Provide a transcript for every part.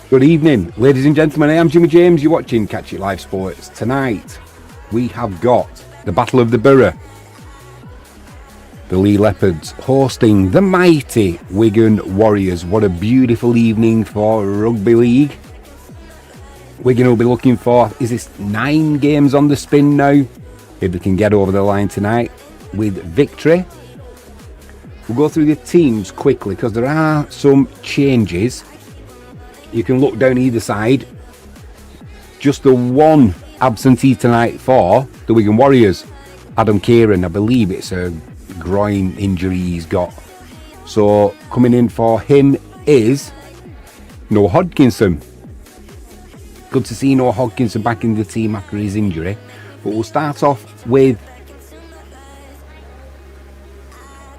Good evening, ladies and gentlemen. I am Jimmy James. You're watching Catch It Live Sports. Tonight, we have got the Battle of the Borough. The Leigh Leopards hosting the mighty Wigan Warriors. What a beautiful evening for Rugby League. Wigan will be looking for, is this 9 games on the spin now? If they can get over the line tonight with victory. We'll go through the teams quickly because there are some changes. You can look down either side. Just the one absentee tonight for the Wigan Warriors. Adam Kieran, I believe it's a groin injury he's got. So coming in for him is Noah Hodkinson. Good to see Noah Hodkinson back in the team after his injury. But we'll start off with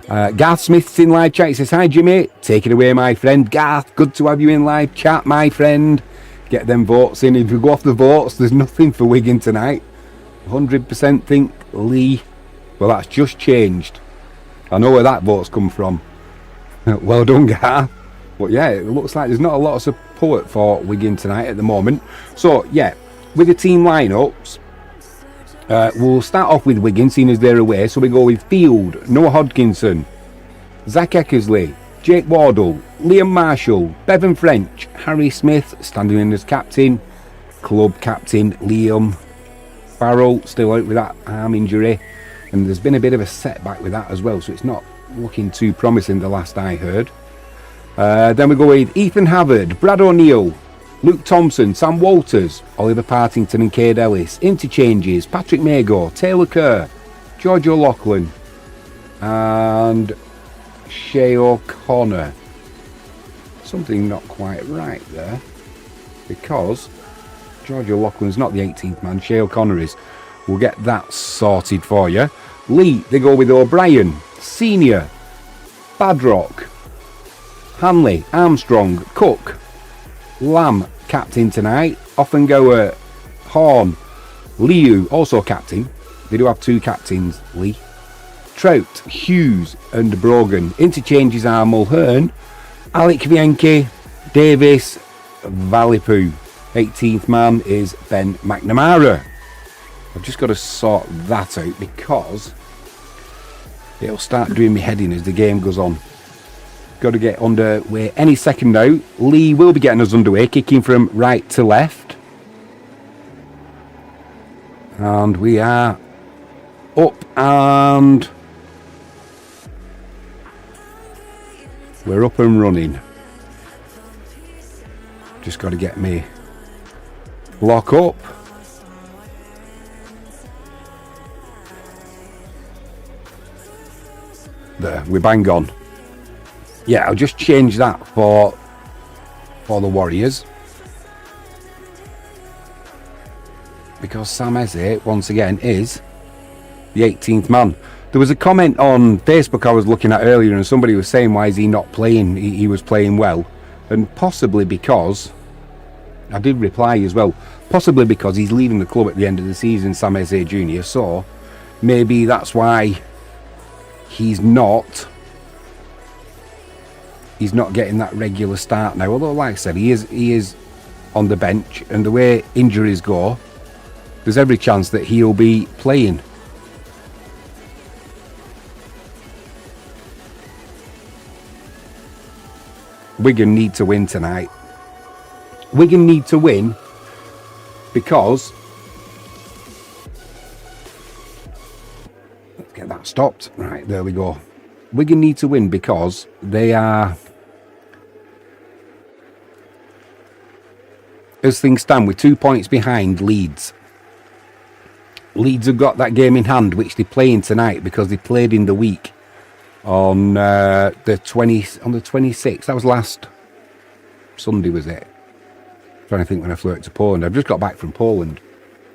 Garth Smith's in live chat. He says, hi Jimmy, take it away my friend. Garth, good to have you in live chat my friend. Get them votes in. If we go off the votes, there's nothing for Wigan tonight. 100% think Leigh. Well, that's just changed. I know where that vote's come from. Well done, Garth. But yeah, it looks like there's not a lot of support for Wigan tonight at the moment. So yeah, with the team lineups, we'll start off with Wigan, seeing as they're away. So we go with Field, Noah Hodkinson, Zach Eckersley, Jake Wardle, Liam Marshall, Bevan French, Harry Smith standing in as captain, club captain Liam Farrell still out with that arm injury, and there's been a bit of a setback with that as well, so it's not looking too promising the last I heard. Then we go with Ethan Havard, Brad O'Neill, Luke Thompson, Sam Walters, Oliver Partington and Cade Ellis. Interchanges, Patrick Mago, Taylor Kerr, George O'Loughlin and Shay O'Connor. Something not quite right there, because George O'Loughlin's not the 18th man, Shay O'Connor is. We'll get that sorted for you. Leigh, they go with O'Brien, Senior, Badrock, Hanley, Armstrong, Cook, Lamb, captain tonight, Offengoer, Horn, Liu, also captain. They do have 2 captains, Leigh. Trout, Hughes and Brogan. Interchanges are Mulhern, Alec Vienke, Davis, Valipu. 18th man is Ben McNamara. I've just got to sort that out because it'll start doing me head in as the game goes on. Got to get underway any second now. Leigh will be getting us underway, kicking from right to left. And we are up and we're up and running. Just got to get me lock up. There, we're bang on. Yeah, I'll just change that for the Warriors. Because Sam Eze, once again, is the 18th man. There was a comment on Facebook I was looking at earlier and somebody was saying, why is he not playing? He was playing well. And possibly because, I did reply as well, possibly because he's leaving the club at the end of the season, Sam Eze Jr. So maybe that's why he's not getting that regular start now. Although, like I said, he is on the bench, and the way injuries go, there's every chance that he'll be playing. Wigan need to win tonight. Wigan need to win because, let's get that stopped. Right, there we go. Wigan need to win because they are, as things stand, with 2 points behind Leeds. Leeds have got that game in hand, which they're playing tonight because they played in the week on the 26th. That was last Sunday, was it? I'm trying to think when I flew out to Poland. I've just got back from Poland,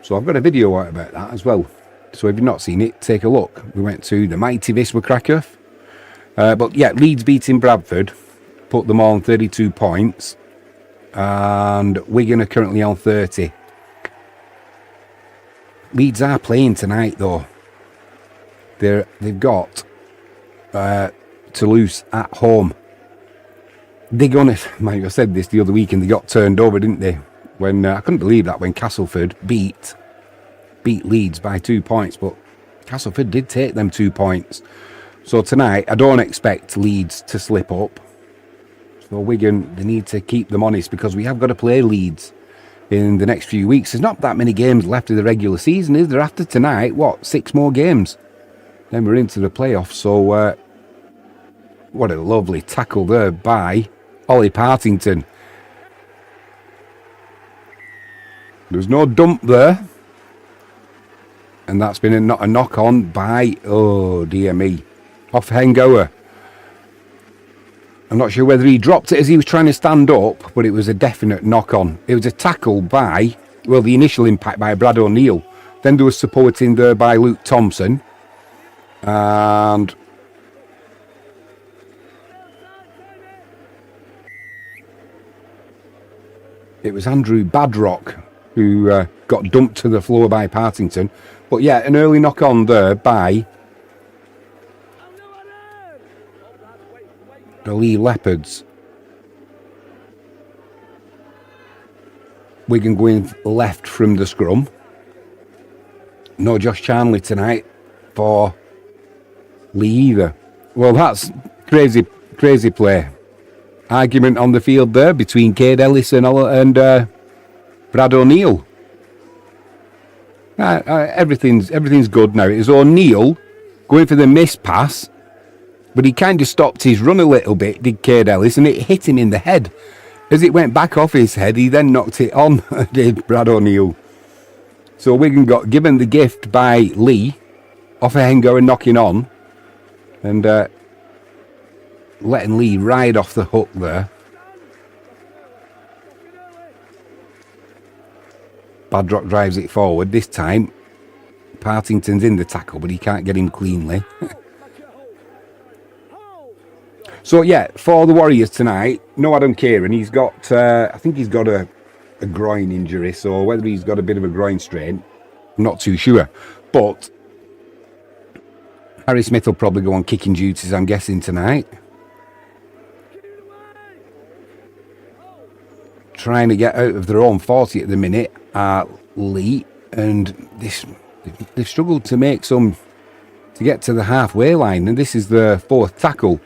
so I've got a video out about that as well. So if you've not seen it, take a look. We went to the mighty Wisła Kraków. But yeah, Leeds beating Bradford, put them on 32 points, and Wigan are currently on 30. Leeds are playing tonight though. They've got Toulouse at home. They're gonna, I said this the other week, and they got turned over, didn't they? When I couldn't believe that when Castleford beat Leeds by 2 points, but Castleford did take them 2 points. So tonight, I don't expect Leeds to slip up. So Wigan, they need to keep them honest because we have got to play Leeds in the next few weeks. There's not that many games left of the regular season, is there? After tonight, what, 6 more games? Then we're into the playoffs. So what a lovely tackle there by Ollie Partington. There's no dump there. And that's been a knock on by, oh dear me, off Hengoer. I'm not sure whether he dropped it as he was trying to stand up, but it was a definite knock on. It was a tackle by, well, the initial impact by Brad O'Neill. Then there was supporting there by Luke Thompson. And it was Andrew Badrock who got dumped to the floor by Partington. But yeah, an early knock on there by the Leigh Leopards. Wigan going left from the scrum. No Josh Charnley tonight for Leigh either. Well, that's crazy play. Argument on the field there between Cade Ellis and Brad O'Neill. Everything's good now. It was O'Neill going for the missed pass, but he kind of stopped his run a little bit, did Cade Ellis, and it hit him in the head. As it went back off his head, he then knocked it on, did Brad O'Neill. So Wigan got given the gift by Leigh, off a Hengo and knocking on, and letting Leigh ride off the hook there. Badrock drives it forward. This time, Partington's in the tackle, but he can't get him cleanly. So yeah, for the Warriors tonight, no Adam Kieran. He's got, I think he's got a groin injury, so whether he's got a bit of a groin strain, I'm not too sure. But Harry Smith will probably go on kicking duties, I'm guessing, tonight. Trying to get out of their own 40 at the minute are Leigh, and they've struggled to get to the halfway line, and this is the fourth tackle.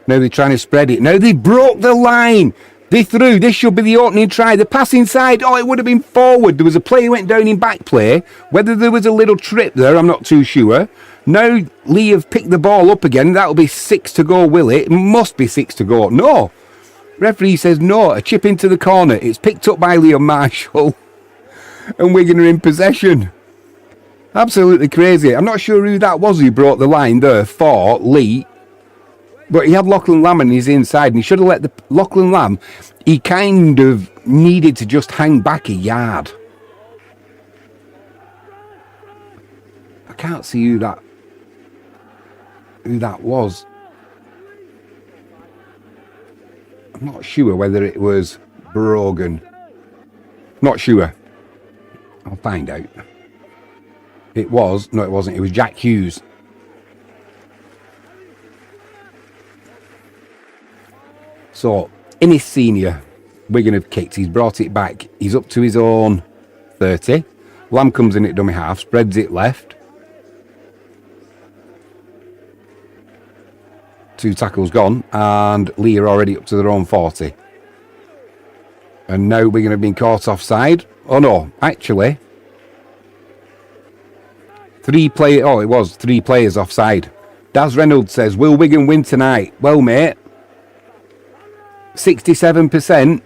Now they're trying to spread it. Now they broke the line. They threw. This should be the opening try. The pass inside. Oh, it would have been forward. There was a player went down in back play. Whether there was a little trip there, I'm not too sure. Now Leigh have picked the ball up again. That'll be 6 to go, will it? It must be 6 to go. No. Referee says no. A chip into the corner. It's picked up by Liam Marshall. And Wigan are in possession. Absolutely crazy. I'm not sure who that was who brought the line there for Leigh. But he had Lachlan Lamb on his inside, and he should have let the Lachlan Lamb. He kind of needed to just hang back a yard. I can't see who that was. I'm not sure whether it was Brogan. Not sure. I'll find out. No, it wasn't. It was Jack Hughes. So, in his senior, Wigan have kicked. He's brought it back. He's up to his own 30. Lamb comes in at dummy half, spreads it left. 2 tackles gone, and Leigh are already up to their own 40. And now Wigan have been caught offside. Oh no, actually, 3 players offside. Daz Reynolds says, will Wigan win tonight? Well, mate, 67%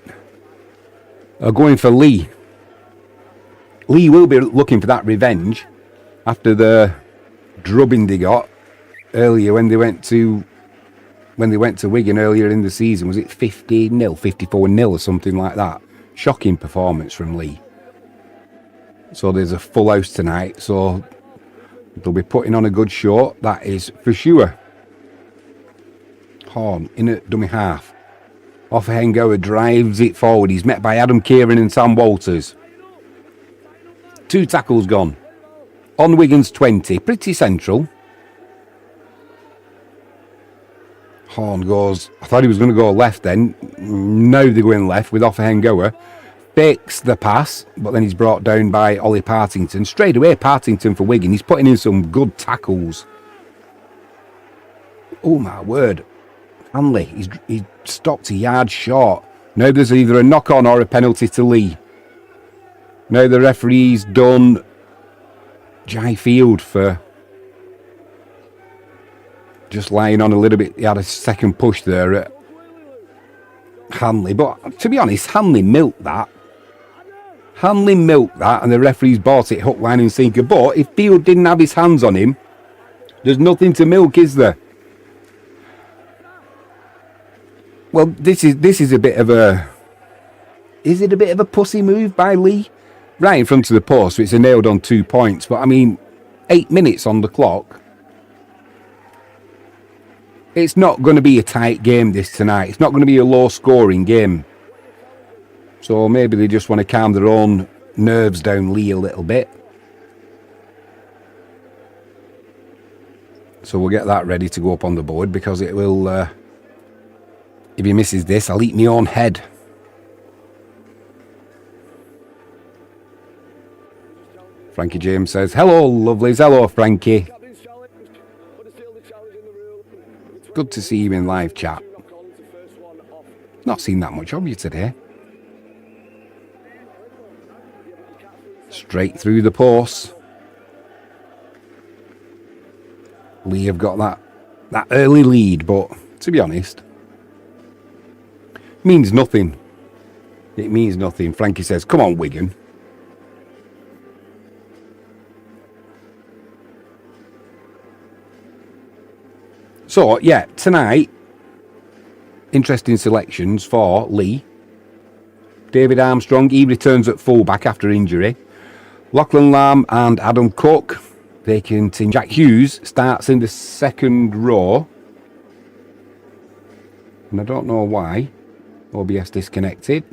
are going for Leigh. Leigh will be looking for that revenge after the drubbing they got earlier when they went to Wigan earlier in the season. Was it 50-0, 54-0 or something like that? Shocking performance from Leigh. So there's a full house tonight, so they'll be putting on a good show, that is for sure. Horn in at dummy half. Offengoa drives it forward. He's met by Adam Kieran and Sam Walters. 2 tackles gone. On Wigan's 20. Pretty central. Horn goes... I thought he was going to go left then. Now they're going left with Offengoa. Fakes the pass, but then he's brought down by Ollie Partington. Straight away, Partington for Wigan. He's putting in some good tackles. Oh, my word. Hanley, he's stopped a yard short. Now there's either a knock-on or a penalty to Leigh. Now the referee's done Jai Field for just lying on a little bit. He had a second push there at Hanley. But to be honest, Hanley milked that. And the referee's bought it hook, line and sinker. But if Field didn't have his hands on him, there's nothing to milk, is there? Well, this is a bit of a... Is it a bit of a pussy move by Leigh? Right in front of the post, so it's a nailed on 2 points. But, I mean, 8 minutes on the clock. It's not going to be a tight game this tonight. It's not going to be a low-scoring game. So maybe they just want to calm their own nerves down Leigh a little bit. So we'll get that ready to go up on the board because it will... if he misses this, I'll eat my own head. Frankie James says, hello, lovelies. Hello, Frankie. Good to see you in live chat. Not seen that much of you today. Straight through the post. Leigh have got that early lead, but to be honest, means nothing. It means nothing. Frankie says, come on, Wigan. So, yeah, tonight, interesting selections for Leigh. David Armstrong, he returns at fullback after injury. Lachlan Lamb and Adam Cook vacanting. Jack Hughes starts in the second row. And I don't know why. OBS disconnected.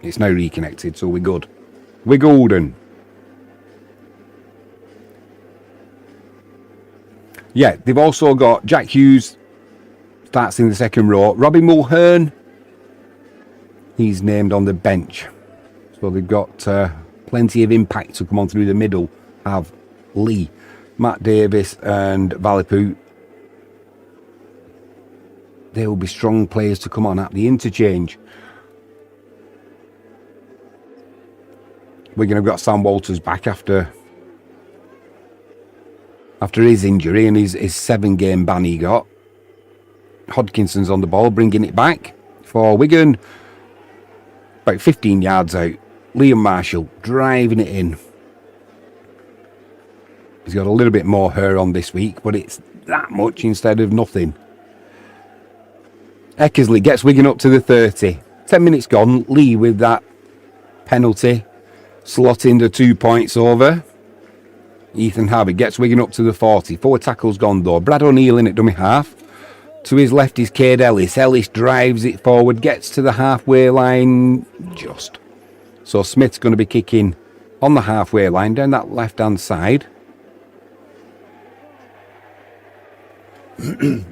It's now reconnected, so we're good. We're golden. Yeah, they've also got Jack Hughes starts in the second row. Robbie Mulhern, he's named on the bench. So they've got plenty of impact to come on through the middle. Have Leigh, Matt Davis and Valipu. There will be strong players to come on at the interchange. We're going to have got Sam Walters back after his injury and his 7-game ban he got. Hodkinson's on the ball, bringing it back for Wigan. About 15 yards out. Liam Marshall driving it in. He's got a little bit more hair on this week, but it's that much instead of nothing. Eckersley gets Wigan up to the 30. 10 minutes gone. Leigh with that penalty. Slotting the 2 points over. Ethan Harvey gets Wigan up to the 40. 4 tackles gone though. Brad O'Neill in at dummy half. To his left is Cade Ellis. Ellis drives it forward. Gets to the halfway line. Just. So Smith's going to be kicking on the halfway line down that left hand side.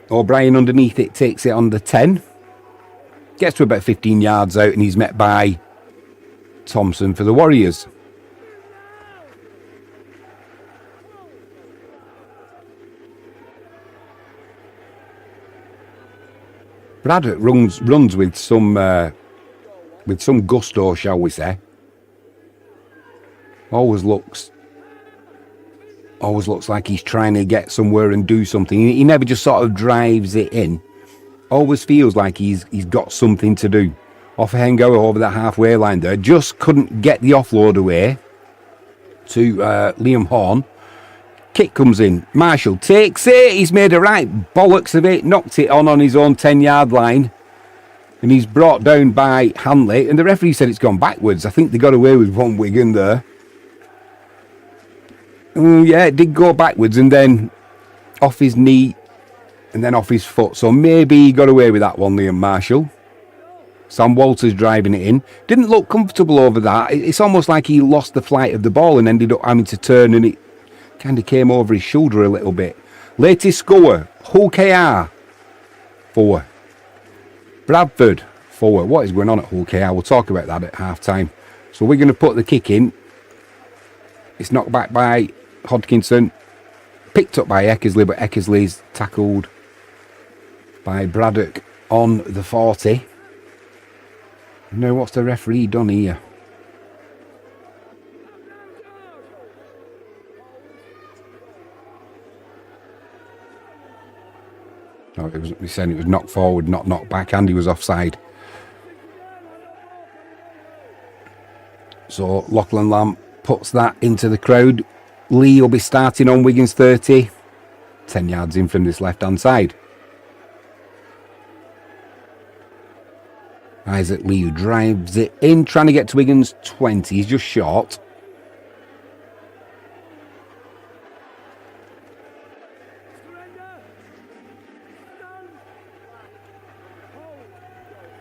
O'Brien underneath it takes it on the 10. Gets to about 15 yards out and he's met by Thompson for the Warriors. Braddock runs with some gusto, shall we say. Always looks like he's trying to get somewhere and do something. He never just sort of drives it in. Always feels like he's got something to do. Offahengo over that halfway line there. Just couldn't get the offload away to Liam Horn. Kick comes in. Marshall takes it. He's made a right bollocks of it. Knocked it on his own 10-yard line. And he's brought down by Hanley. And the referee said it's gone backwards. I think they got away with one Wigan there. Yeah, it did go backwards and then off his knee and then off his foot. So maybe he got away with that one, Liam Marshall. Sam Walters driving it in. Didn't look comfortable over that. It's almost like he lost the flight of the ball and ended up having to turn, and it kind of came over his shoulder a little bit. Latest score, Hull KR 4. Bradford 4. What is going on at Hull KR? We'll talk about that at half time. So we're going to put the kick in. It's knocked back by Hodkinson. Picked up by Eckersley, but Eckersley's tackled by Braddock on the 40. Now what's the referee done here? No, he said it was knocked forward, not knocked back, and he was offside. So Lachlan Lamb puts that into the crowd. Leigh will be starting on Wigan's 30. 10 yards in from this left-hand side. Isaac Leigh who drives it in, trying to get to Wigan's 20. He's just short.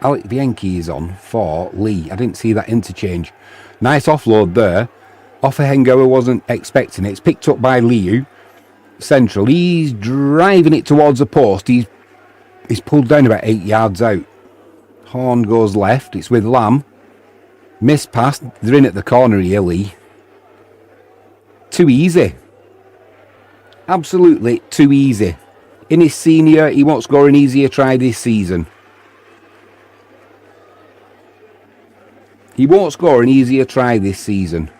Alec Bianchi is on for Leigh. I didn't see that interchange. Nice offload there. Offahengo wasn't expecting it. It's picked up by Liu. Central. He's driving it towards the post. He's pulled down about 8 yards out. Horn goes left. It's with Lamb. Missed pass. They're in at the corner here, Leigh. Too easy. Absolutely too easy. In his senior, he won't score an easier try this season. He won't score an easier try this season.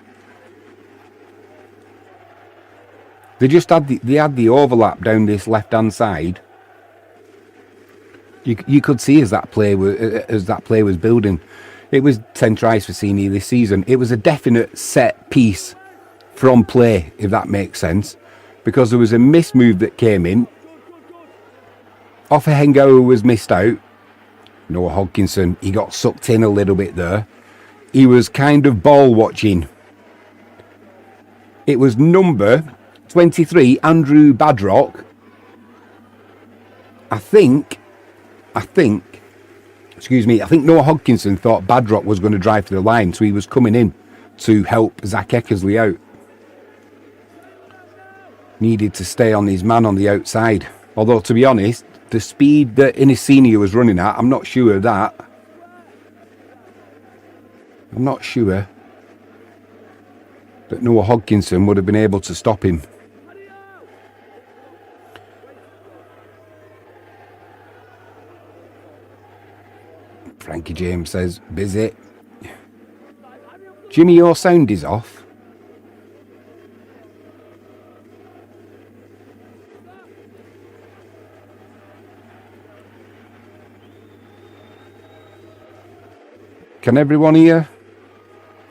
They just had the overlap down this left-hand side. You could see as that play was building. It was 10 tries for senior this season. It was a definite set piece from play, if that makes sense, because there was a missed move that came in. Offahengo was missed out. Noah Hodkinson, he got sucked in a little bit there. He was kind of ball watching. It was number 23, Andrew Badrock. I think Noah Hodkinson thought Badrock was going to drive to the line, so he was coming in to help Zach Eckersley out. Needed to stay on his man on the outside. Although, to be honest, the speed that Innis Senior was running at, I'm not sure of that. I'm not sure that Noah Hodkinson would have been able to stop him. Frankie James says, busy. Jimmy, your sound is off. Can everyone hear?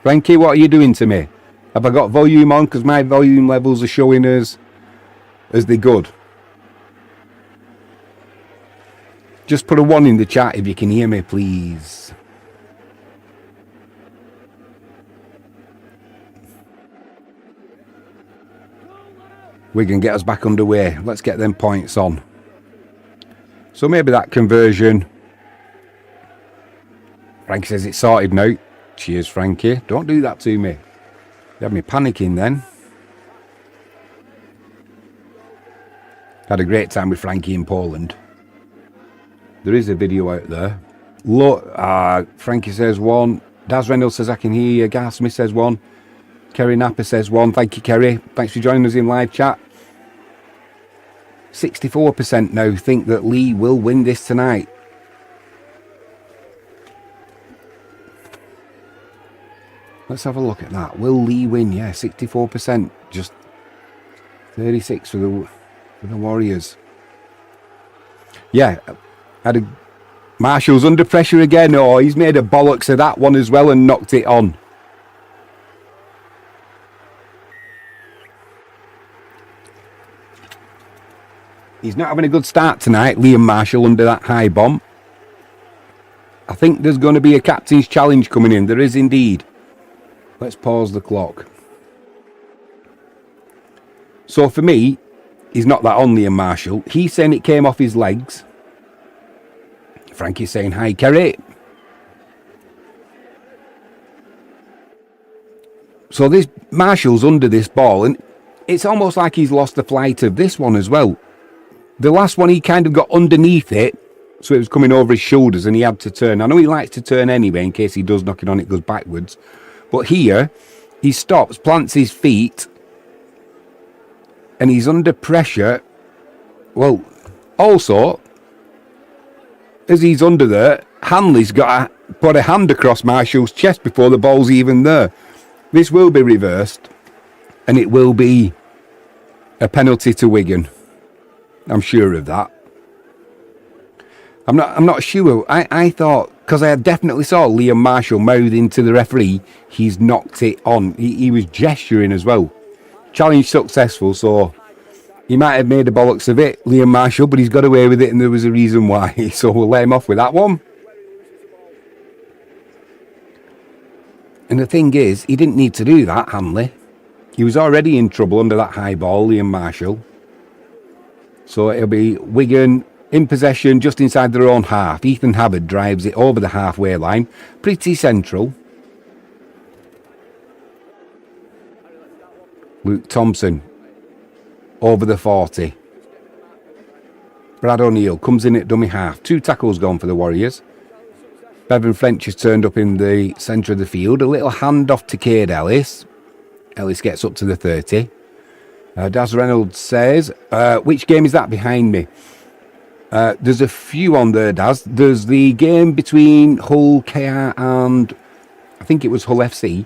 Frankie, what are you doing to me? Have I got volume on? Because my volume levels are showing as they're good. Just put a 1 in the chat if you can hear me, please. Wigan get us back underway. Let's get them points on. So maybe that conversion. Frankie says it's sorted now. Cheers, Frankie. Don't do that to me. You had me panicking then. Had a great time with Frankie in Poland. There is a video out there. Look, Frankie says 1. Daz Reynolds says I can hear you. Garth Smith says 1. Kerry Napper says 1. Thank you, Kerry. Thanks for joining us in live chat. 64% now think that Leigh will win this tonight. Let's have a look at that. Will Leigh win? Yeah, 64%. Just 36 for the Warriors. Yeah, Marshall's under pressure again. Oh, he's made a bollocks of that one as well and knocked it on. He's not having a good start tonight, Liam Marshall, under that high bomb. I think there's going to be a captain's challenge coming in. There is indeed. Let's pause the clock. So for me, he's not that on, Liam Marshall. He's saying it came off his legs. Frankie's saying, hi, Kerry. So this Marshall's under this ball, and it's almost like he's lost the flight of this one as well. The last one, he kind of got underneath it, so it was coming over his shoulders, and he had to turn. I know he likes to turn anyway, in case he does knock it on, it goes backwards. But here, he stops, plants his feet, and he's under pressure. Well, also, as he's under there, Hanley's got to put a hand across Marshall's chest before the ball's even there. This will be reversed, and it will be a penalty to Wigan. I'm sure of that. I'm not sure. I thought, because I definitely saw Liam Marshall mouthing to the referee, he's knocked it on. He was gesturing as well. Challenge successful, so he might have made a bollocks of it, Liam Marshall, but he's got away with it and there was a reason why. So we'll let him off with that one. And the thing is, he didn't need to do that, Hanley. He was already in trouble under that high ball, Liam Marshall. So it'll be Wigan in possession just inside their own half. Ethan Habbard drives it over the halfway line. Pretty central. Luke Thompson over the 40. Brad O'Neill comes in at dummy half. 2 tackles gone for the Warriors. Bevan French has turned up in the centre of the field. A little handoff to Cade Ellis. Ellis gets up to the 30. Daz Reynolds says, which game is that behind me? There's a few on there, Daz. There's the game between Hull KR and I think it was Hull FC.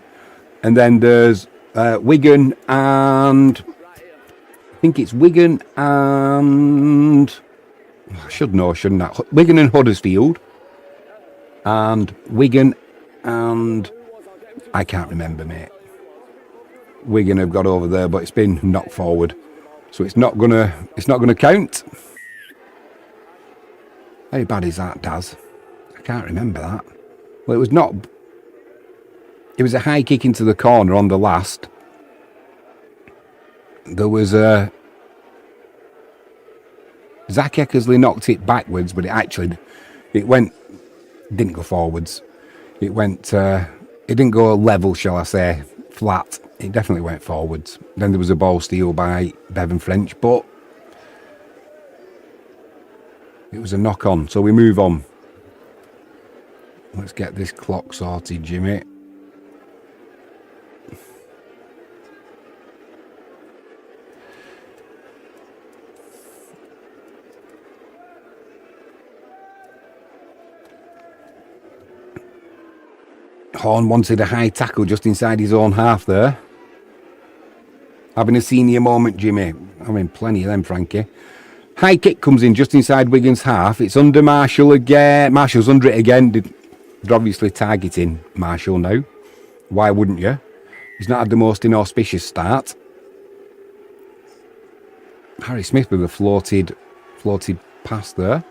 And then there's Wigan and I think it's Wigan and I should know, shouldn't I? Wigan and Huddersfield. And Wigan and I can't remember, mate. Wigan have got over there, but it's been knocked forward, so it's not gonna count. How bad is that, Daz? I can't remember that. Well, it was not. It was a high kick into the corner on the last. There was a Zach Eckersley knocked it backwards, but it didn't go forwards. It didn't go level, shall I say, flat. It definitely went forwards. Then there was a ball steal by Bevan French, but it was a knock on. So we move on. Let's get this clock sorted, Jimmy. Horn wanted a high tackle just inside his own half there. Having a senior moment, Jimmy. I mean, plenty of them, Frankie. High kick comes in just inside Wigan's half. It's under Marshall again. Marshall's under it again. They're obviously targeting Marshall now. Why wouldn't you? He's not had the most inauspicious start. Harry Smith with a floated pass there.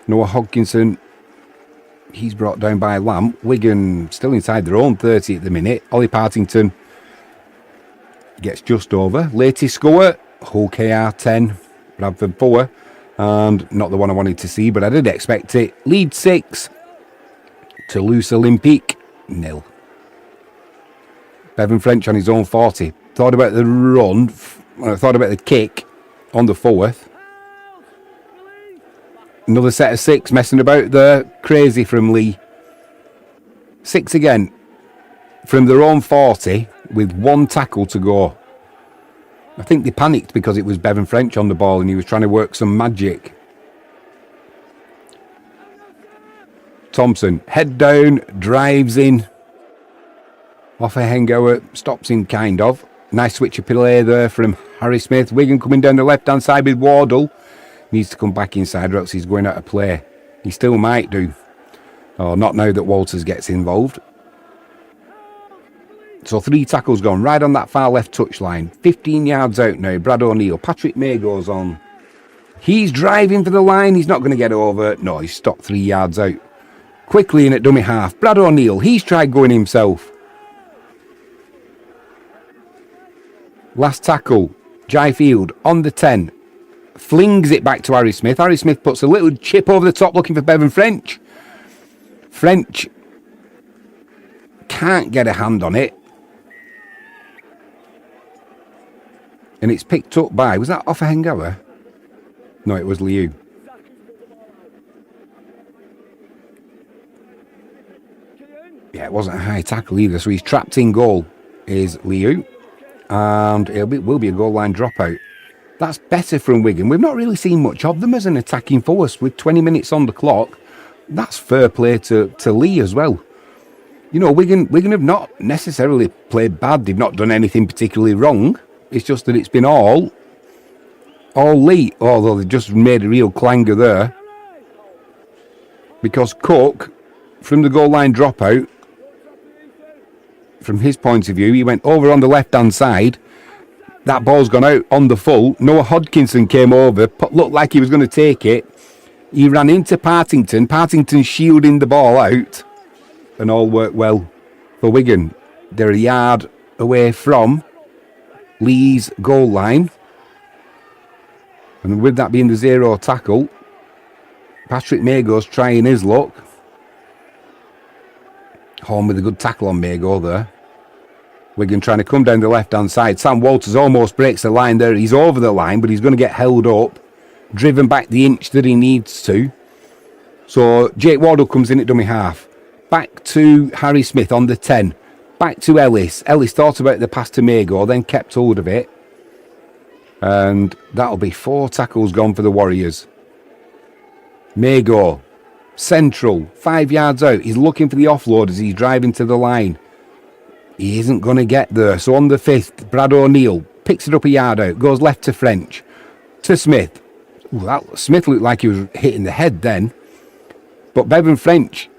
Noah Hodgkinson, he's brought down by Lamb. Wigan still inside their own 30 at the minute. Ollie Partington gets just over. Latest score, Hull KR 10, Bradford 4. And not the one I wanted to see, but I did expect it. Leeds 6, Toulouse Olympique 0. Bevan French on his own 40. Thought about the run, thought about the kick on the 4th. Another set of 6 messing about there. Crazy from Leigh. 6 again from their own 40 with 1 tackle to go. I think they panicked because it was Bevan French on the ball and he was trying to work some magic. Thompson, head down, drives in. Off a Hengower, stops him kind of. Nice switch of play there from Harry Smith. Wigan coming down the left-hand side with Wardle. Needs to come back inside or else he's going out of play. He still might do. Oh, not now that Walters gets involved. So 3 tackles gone right on that far left touchline. 15 yards out now. Brad O'Neill. Patrick May goes on. He's driving for the line. He's not going to get over. No, he's stopped 3 yards out. Quickly in at dummy half. Brad O'Neill. He's tried going himself. Last tackle. Jai Field on the 10. Flings it back to Harry Smith. Harry Smith puts a little chip over the top looking for Bevan French. French can't get a hand on it. And it's picked up by... Was that off a Hengower? No, it was Liu. Yeah, it wasn't a high tackle either. So he's trapped in goal is Liu. And it will be a goal line dropout. That's better from Wigan. We've not really seen much of them as an attacking force with 20 minutes on the clock. That's fair play to Leigh as well. You know, Wigan have not necessarily played bad. They've not done anything particularly wrong. It's just that it's been all Leigh. Although they've just made a real clanger there. Because Cook, from the goal line dropout, from his point of view, he went over on the left-hand side. That ball's gone out on the full. Noah Hodkinson came over, looked like he was going to take it. He ran into Partington. Partington shielding the ball out. And all worked well for Wigan. They're a yard away from Leigh's goal line. And with that being the 0 tackle, Patrick Mago's trying his luck. Horn with a good tackle on Mago there. Wigan trying to come down the left-hand side. Sam Walters almost breaks the line there. He's over the line, but he's going to get held up. Driven back the inch that he needs to. So Jake Wardle comes in at dummy half. Back to Harry Smith on the 10. Back to Ellis. Ellis thought about the pass to Mago, then kept hold of it. And that'll be 4 tackles gone for the Warriors. Mago. Central. 5 yards out. He's looking for the offload as he's driving to the line. He isn't going to get there. So on the 5th, Brad O'Neill picks it up a yard out. Goes left to French. To Smith. Ooh, Smith looked like he was hitting the head then. But Bevan French,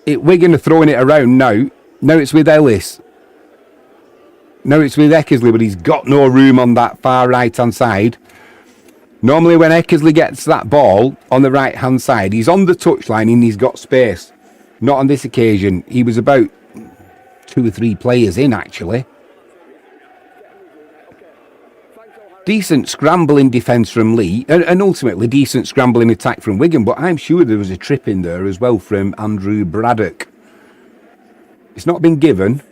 Wigan are throwing it around now. Now it's with Ellis. Now it's with Eckersley, but he's got no room on that far right-hand side. Normally when Eckersley gets that ball on the right-hand side, he's on the touchline and he's got space. Not on this occasion. He was about 2 or 3 players in, actually. Decent scrambling defence from Leigh, and ultimately decent scrambling attack from Wigan, but I'm sure there was a trip in there as well from Andrew Braddock. It's not been given,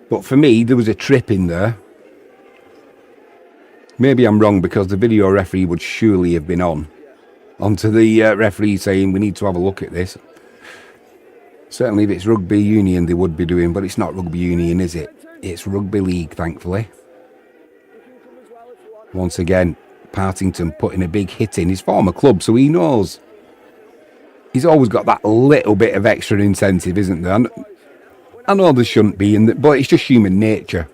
but for me, there was a trip in there. Maybe I'm wrong because the video referee would surely have been onto the referee saying we need to have a look at this. Certainly if it's rugby union they would be doing, but it's not rugby union, is it? It's rugby league, thankfully. Once again, Partington putting a big hit in his former club, so he knows. He's always got that little bit of extra incentive, isn't there? I know there shouldn't be, but it's just human nature.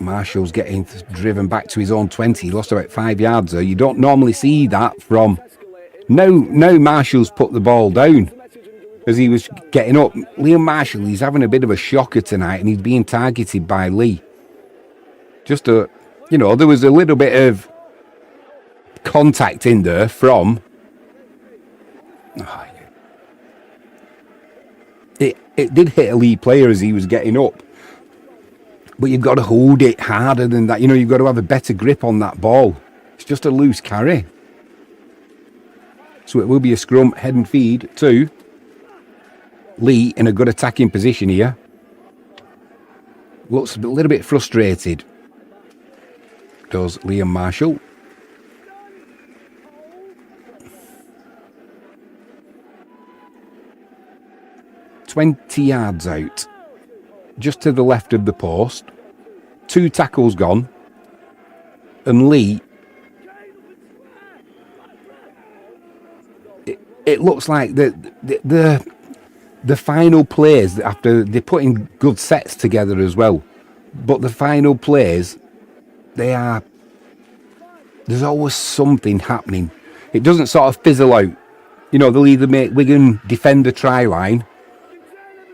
Marshall's getting driven back to his own 20. He lost about 5 yards there. You don't normally see that from... Now Marshall's put the ball down as he was getting up. Liam Marshall, he's having a bit of a shocker tonight and he's being targeted by Leigh. Just there was a little bit of contact in there from... It did hit a Leigh player as he was getting up. But you've got to hold it harder than that. You've got to have a better grip on that ball. It's just a loose carry. So it will be a scrum, head and feed to Leigh in a good attacking position here. Looks a little bit frustrated. Does Liam Marshall. 20 yards out, just to the left of the post. 2 tackles gone, and Leigh, it looks like the final plays, after they're putting good sets together as well, but the final plays, there's always something happening. It doesn't sort of fizzle out. You know, they'll either make Wigan defend the try line,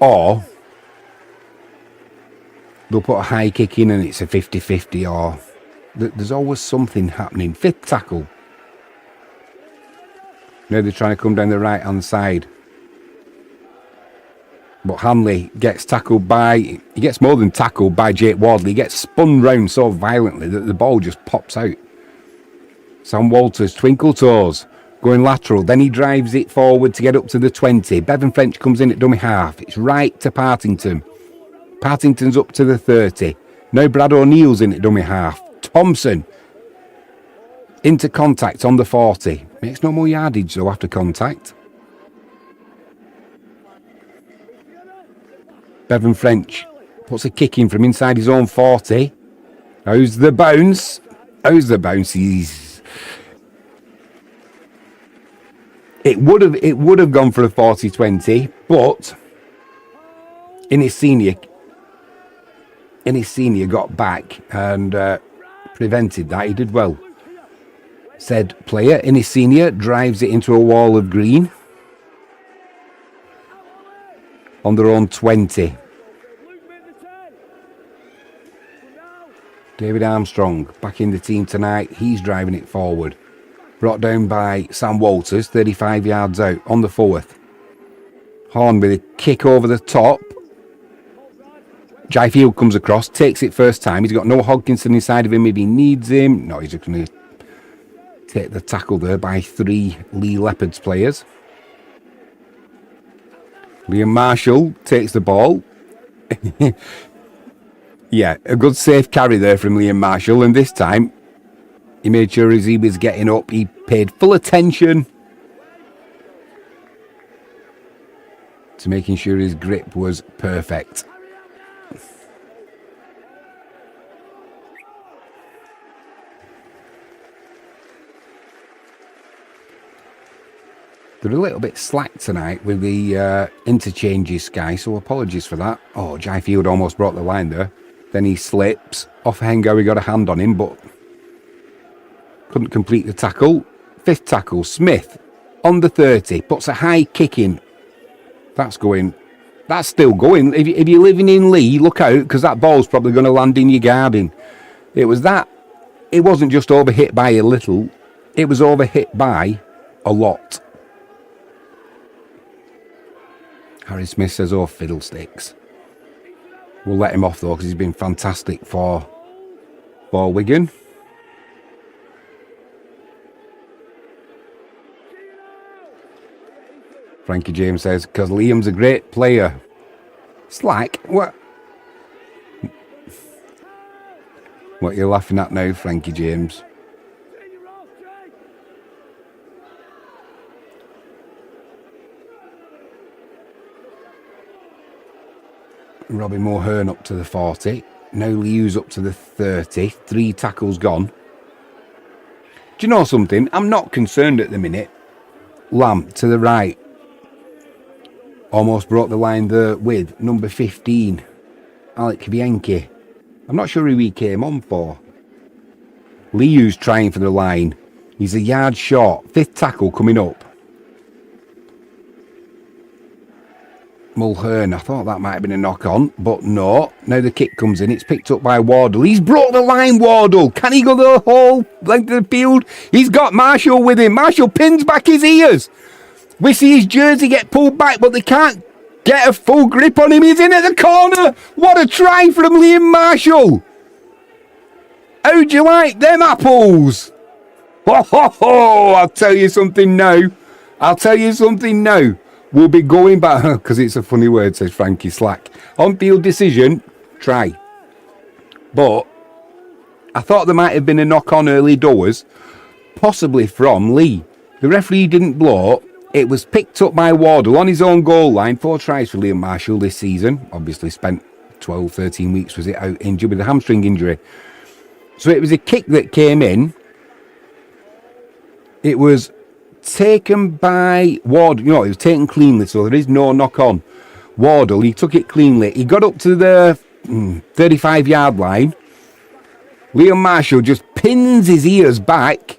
or they'll put a high kick in and it's a 50-50, or there's always something happening. 5th tackle. Now they're trying to come down the right hand side, but Hanley gets tackled by, he gets more than tackled by Jake Wardley. He gets spun round so violently that the ball just pops out. Sam Walters, twinkle toes, going lateral, then he drives it forward to get up to the 20. Bevan French comes in at dummy half. It's right to Partington. Partington's up to the 30. Now Brad O'Neill's in at dummy half. Thompson into contact on the 40. Makes no more yardage though after contact. Bevan French puts a kick in from inside his own 40. How's the bounce? It would have gone for a 40-20, but Innis Senior got back and prevented that. He did well. Said player, Innis Senior, drives it into a wall of green on their own 20. David Armstrong back in the team tonight. He's driving it forward. Brought down by Sam Walters, 35 yards out on the 4th. Horn with a kick over the top. Jai Field comes across, takes it first time. He's got no Hodkinson inside of him if he needs him. No, he's just going to take the tackle there by 3 Leigh Leopards players. Liam Marshall takes the ball. Yeah, a good safe carry there from Liam Marshall, and this time he made sure as he was getting up, he paid full attention to making sure his grip was perfect. They're a little bit slack tonight with the interchanges, Sky, so apologies for that. Oh, Jai Field almost brought the line there. Then he slips. Offhanger, we got a hand on him, but couldn't complete the tackle. 5th tackle, Smith on the 30. Puts a high kick in. That's going. That's still going. If you're living in Leigh, look out, because that ball's probably going to land in your garden. It was that. It wasn't just overhit by a little. It was overhit by a lot. Harry Smith says, oh, fiddlesticks. We'll let him off, though, because he's been fantastic for Wigan. Frankie James says, because Liam's a great player. Slack? What? What are you laughing at now, Frankie James? Robbie Mulhern up to the 40. Now Liu's up to the 30. 3 tackles gone. Do you know something? I'm not concerned at the minute. Lamb to the right. Almost broke the line there with number 15. Alec Bianchi. I'm not sure who he came on for. Liu's trying for the line. He's a yard short. 5th tackle coming up. Mulhern, I thought that might have been a knock on, but no. Now the kick comes in, it's picked up by Wardle. He's brought the line, Wardle. Can he go the whole length of the field? He's got Marshall with him. Marshall pins back his ears. We see his jersey get pulled back, but they can't get a full grip on him. He's in at the corner. What a try from Liam Marshall. How'd you like them apples? Ho, ho, ho. I'll tell you something now. We'll be going back, because it's a funny word, says Frankie Slack. On-field decision, try. But I thought there might have been a knock-on early doors, possibly from Leigh. The referee didn't blow, It was picked up by Wardle on his own goal line. 4 tries for Liam Marshall this season. Obviously spent 12, 13 weeks, was it, out injured with a hamstring injury. So it was a kick that came in. It was taken by Wardle. You know, it was taken cleanly, so there is no knock on. Wardle, he took it cleanly. He got up to the 35-yard line. Liam Marshall just pins his ears back.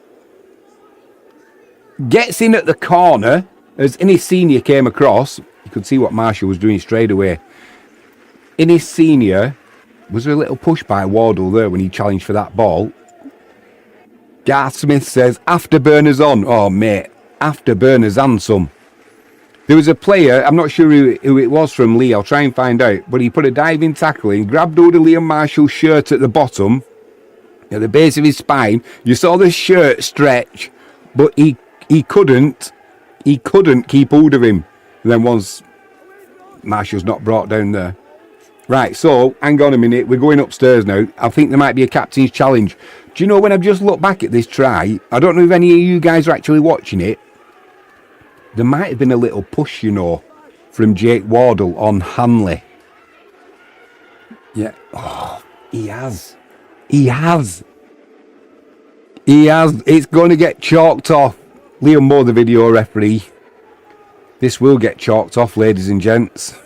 Gets in at the corner as Innis Senior came across. You could see what Marshall was doing straight away. Innis Senior, was there a little push by Wardle there when he challenged for that ball? Garth Smith says, afterburners on. Oh, mate, afterburners and some. There was a player, I'm not sure who it was from Leigh, I'll try and find out, but he put a diving tackle in, grabbed hold of Liam Marshall's shirt at the bottom, at the base of his spine. You saw the shirt stretch, but he couldn't keep hold of him. And then once Marshall's not brought down there. Right, so hang on a minute, we're going upstairs now. I think there might be a captain's challenge. Do you know, when I've just looked back at this try, I don't know if any of you guys are actually watching it, there might have been a little push, you know, from Jake Wardle on Hanley. Yeah, oh, he has. It's going to get chalked off. Liam Moore, the video referee. This will get chalked off, ladies and gents.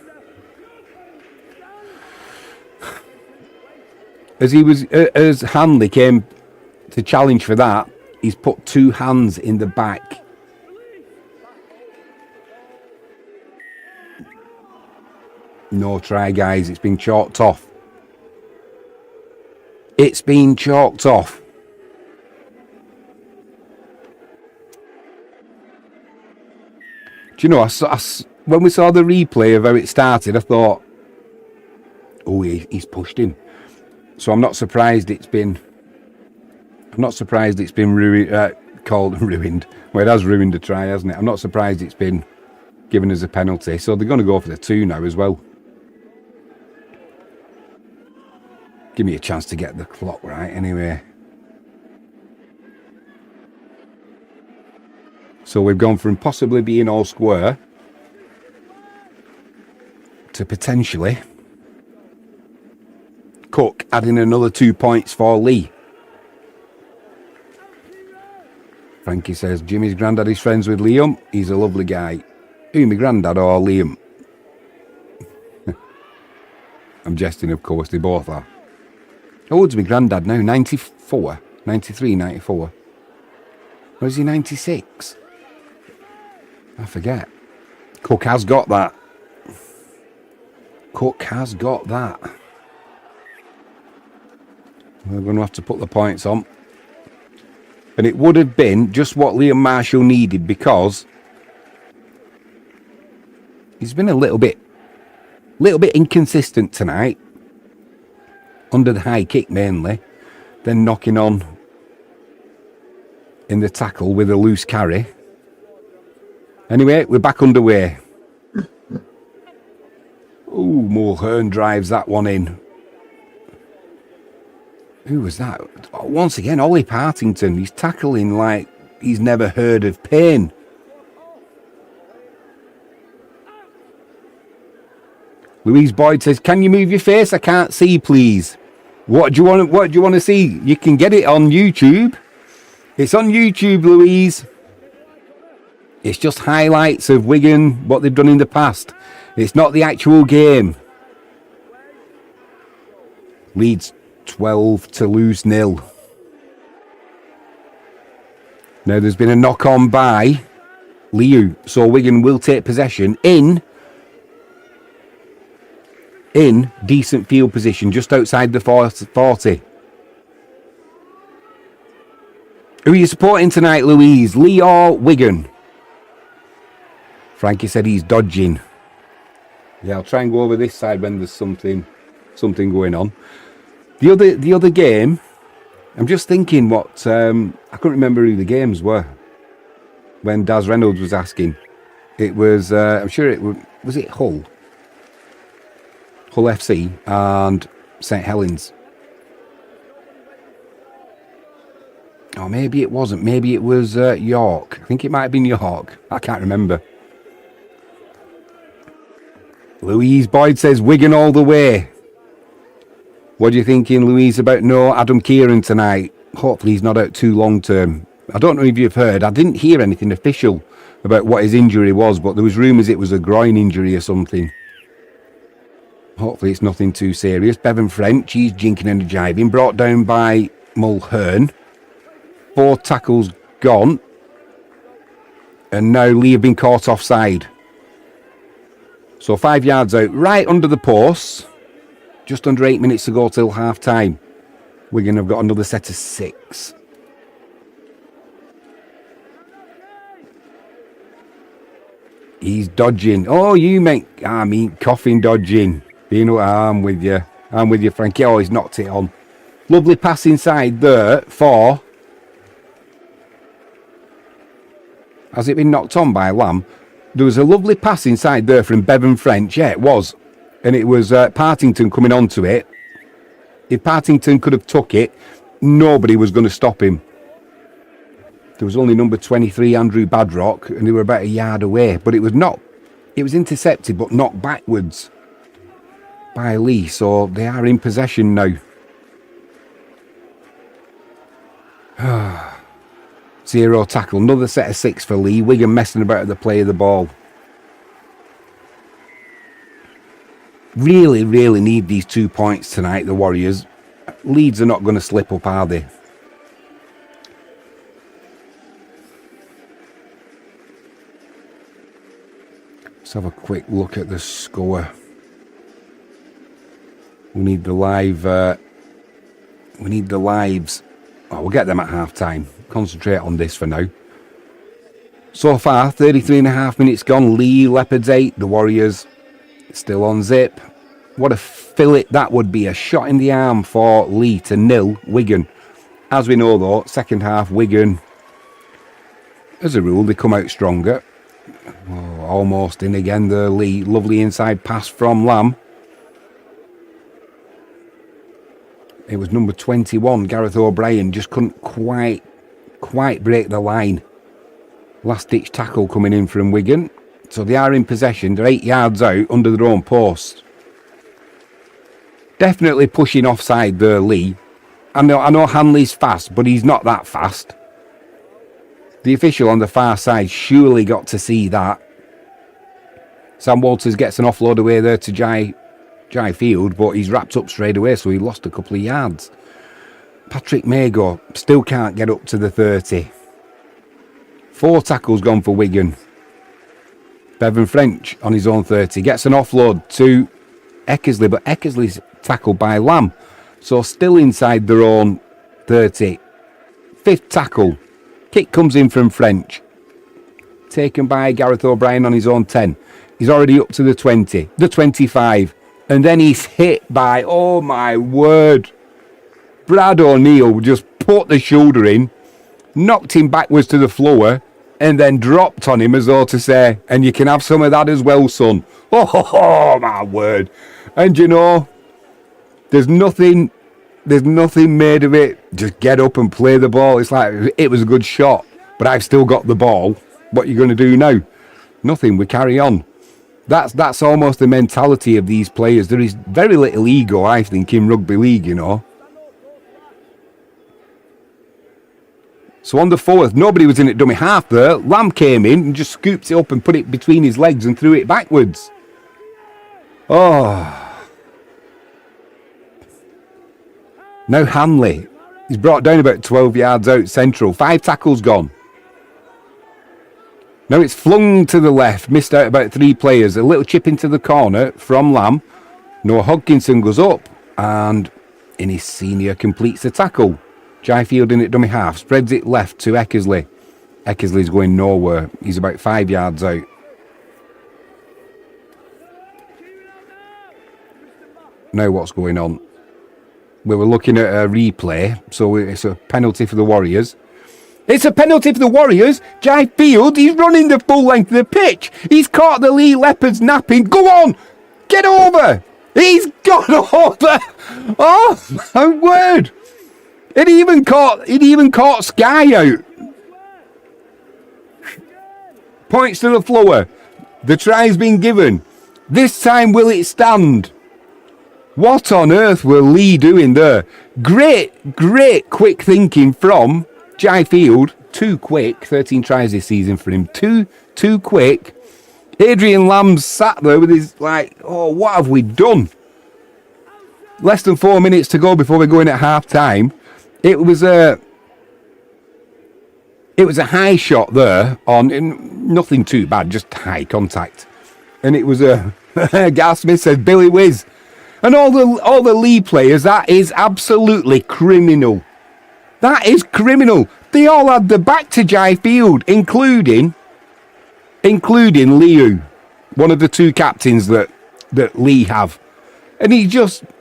As Hanley came to challenge for that, he's put 2 hands in the back. No try, guys. It's been chalked off. It's been chalked off. Do you know, when we saw the replay of how it started, I thought, oh, he's pushed him. So I'm not surprised it's been ruined. Well, it has ruined a try, hasn't it? I'm not surprised it's been given as a penalty. So they're going to go for the 2 now as well. Give me a chance to get the clock right anyway. So we've gone from possibly being all square to potentially Cook adding another 2 points for Leigh. Frankie says, Jimmy's granddad is friends with Liam. He's a lovely guy. Who, my granddad or Liam? I'm jesting, of course, they both are. How old's my granddad now? 94? 93, 94? Or is he 96? I forget. Cook has got that. Cook has got that. We're going to have to put the points on. And it would have been just what Liam Marshall needed, because he's been a little bit inconsistent tonight. Under the high kick mainly. Then knocking on in the tackle with a loose carry. Anyway, we're back underway. Ooh, Mulhern drives that one in. Who was that? Oh, once again, Ollie Partington. He's tackling like he's never heard of pain. Louise Boyd says, "Can you move your face? I can't see, please." What do you want to see? You can get it on YouTube. It's on YouTube, Louise. It's just highlights of Wigan, what they've done in the past. It's not the actual game. Leeds 12 to lose 0. Now there's been a knock on by Liu, so Wigan will take possession in decent field position, just outside the 40. Who are you supporting tonight, Louise? Leigh or Wigan? Frankie said he's dodging. Yeah, I'll try and go over this side when there's something going on. The other game, I'm just thinking what I couldn't remember who the games were when Daz Reynolds was asking. It was I'm sure it was it Hull FC and St Helens. Oh, Oh, maybe it wasn't. Maybe it was York. I think it might have been York. I can't remember. Louise Boyd says Wigan all the way. What are you thinking, Louise, about no Adam Kieran tonight? Hopefully he's not out too long term. I don't know if you've heard. I didn't hear anything official about what his injury was, but there was rumours it was a groin injury or something. Hopefully it's nothing too serious. Bevan French, he's jinking and jiving. Brought down by Mulhern. 4 tackles gone. And now Leigh have been caught offside. So 5 yards out, right under the posts. Just under 8 minutes to go till half time. Wigan have got another set of 6. He's dodging. Oh, you mean coughing dodging. You know, I'm with you. I'm with you, Frankie. Oh, he's knocked it on. Lovely pass inside there for... Has it been knocked on by Lamb? There was a lovely pass inside there from Bevan French. Yeah, it was. And it was Partington coming onto it. If Partington could have took it, nobody was going to stop him. There was only number 23, Andrew Badrock, and they were about a yard away. But it was not. It was intercepted, but knocked backwards by Leigh. So they are in possession now. 0 tackle. Another set of 6 for Leigh. Wigan messing about at the play of the ball. Really, really need these 2 points tonight, the Warriors. Leeds are not going to slip up, are they? Let's have a quick look at the score. We need the live... we need the lives. Oh, we'll get them at half-time. Concentrate on this for now. So far, 33.5 minutes gone. Leigh Leopards 8. The Warriors still on zip. What a fillet that would be. A shot in the arm for Leigh to 0 Wigan. As we know, though, second half, Wigan, as a rule, they come out stronger. Oh, almost in again there, Leigh. Lovely inside pass from Lamb. It was number 21, Gareth O'Brien. Just couldn't quite break the line. Last ditch tackle coming in from Wigan. So they are in possession. They're 8 yards out under their own post. Definitely pushing offside there, Leigh. I know Hanley's fast, but he's not that fast. The official on the far side surely got to see that. Sam Walters gets an offload away there to Jai Field, but he's wrapped up straight away, so he lost a couple of yards. Patrick Mago still can't get up to the 30. 4 tackles gone for Wigan. Bevan French on his own 30. Gets an offload to Eckersley, but Eckersley's tackled by Lamb. So still inside their own 30. 5th tackle. Kick comes in from French. Taken by Gareth O'Brien on his own 10. He's already up to the 20. The 25. And then he's hit by, oh my word, Brad O'Neill just put the shoulder in, knocked him backwards to the floor, and then dropped on him as though to say, and you can have some of that as well, son. Oh my word. And you know, there's nothing made of it. Just get up and play the ball. It's like, it was a good shot, but I've still got the ball. What are you going to do now? Nothing, we carry on. That's almost the mentality of these players. There is very little ego, I think, in rugby league, you know. So on the 4th, nobody was in at dummy half there. Lamb came in and just scooped it up and put it between his legs and threw it backwards. Oh. Now Hanley. He's brought down about 12 yards out central. 5 tackles gone. Now it's flung to the left, missed out about 3 players. A little chip into the corner from Lamb. Noah Hodgkinson goes up and in his senior completes the tackle. Jai Field in at dummy half, spreads it left to Eckersley. Eckersley's going nowhere. He's about 5 yards out. Now what's going on? We were looking at a replay, so it's a penalty for the Warriors. It's a penalty for the Warriors. Jai Field, he's running the full length of the pitch. He's caught the Leigh Leopards napping. Go on, get over. He's got over. Oh, my word. It even caught Sky out. Points to the floor. The try's been given. This time will it stand? What on earth were Leigh doing there? Great quick thinking from Jai Field. Too quick. 13 tries this season for him. Too quick. Adrian Lamb's sat there with his oh, what have we done? Less than 4 minutes to go before we're going at half time. It was a high shot there on nothing too bad, just high contact. And it was Gareth Smith said Billy Whiz. And all the Leigh players, that is absolutely criminal. That is criminal. They all had the back to Jai Field, including Liu, one of the two captains that Leigh have. And he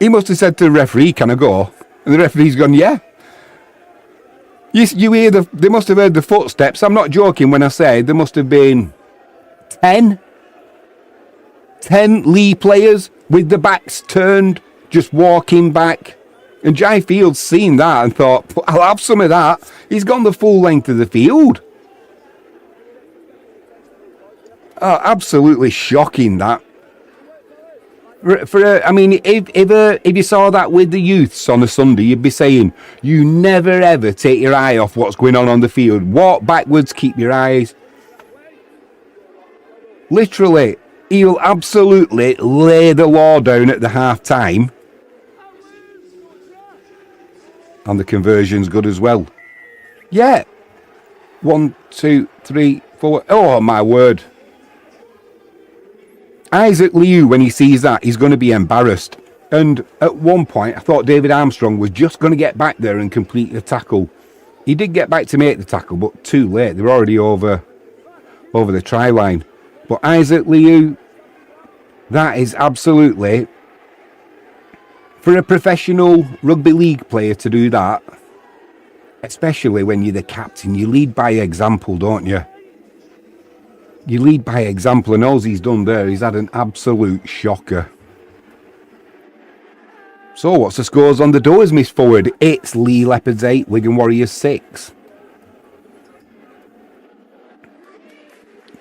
must have said to the referee, "Can I go?" And the referee's gone, "Yeah." You hear they must have heard the footsteps. I'm not joking when I say there must have been 10 Leigh players with the backs turned, just walking back. And Jai Field's seen that and thought, "I'll have some of that." He's gone the full length of the field. Oh, absolutely shocking that. If you saw that with the youths on a Sunday, you'd be saying, you never ever take your eye off what's going on the field. Walk backwards, keep your eyes. Literally, he'll absolutely lay the law down at the half time. And the conversion's good as well. Yeah. 1, 2, 3, 4. Oh, my word. Isaac Liu, when he sees that, he's going to be embarrassed. And at one point, I thought David Armstrong was just going to get back there and complete the tackle. He did get back to make the tackle, but too late. They were already over the try line. But Isaac Liu, that is absolutely, for a professional rugby league player to do that, especially when you're the captain, you lead by example, don't you? You lead by example, and all he's done there, he's had an absolute shocker. So, what's the scores on the doors, Miss Forward? It's Leigh Leopards 8, Wigan Warriors 6.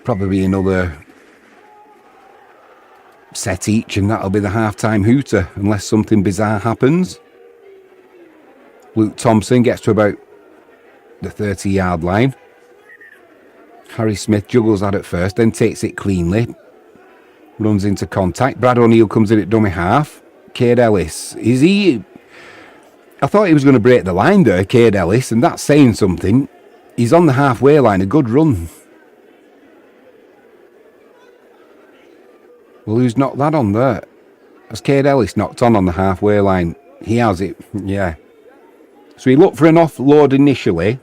Probably another set each, and that'll be the half-time hooter, unless something bizarre happens. Luke Thompson gets to about the 30-yard line. Harry Smith juggles that at first, then takes it cleanly. Runs into contact. Brad O'Neill comes in at dummy half. Cade Ellis. I thought he was going to break the line there, Cade Ellis, and that's saying something. He's on the halfway line. A good run. Well, who's knocked that on there? Has Cade Ellis knocked on the halfway line? He has it, yeah. So he looked for an offload initially.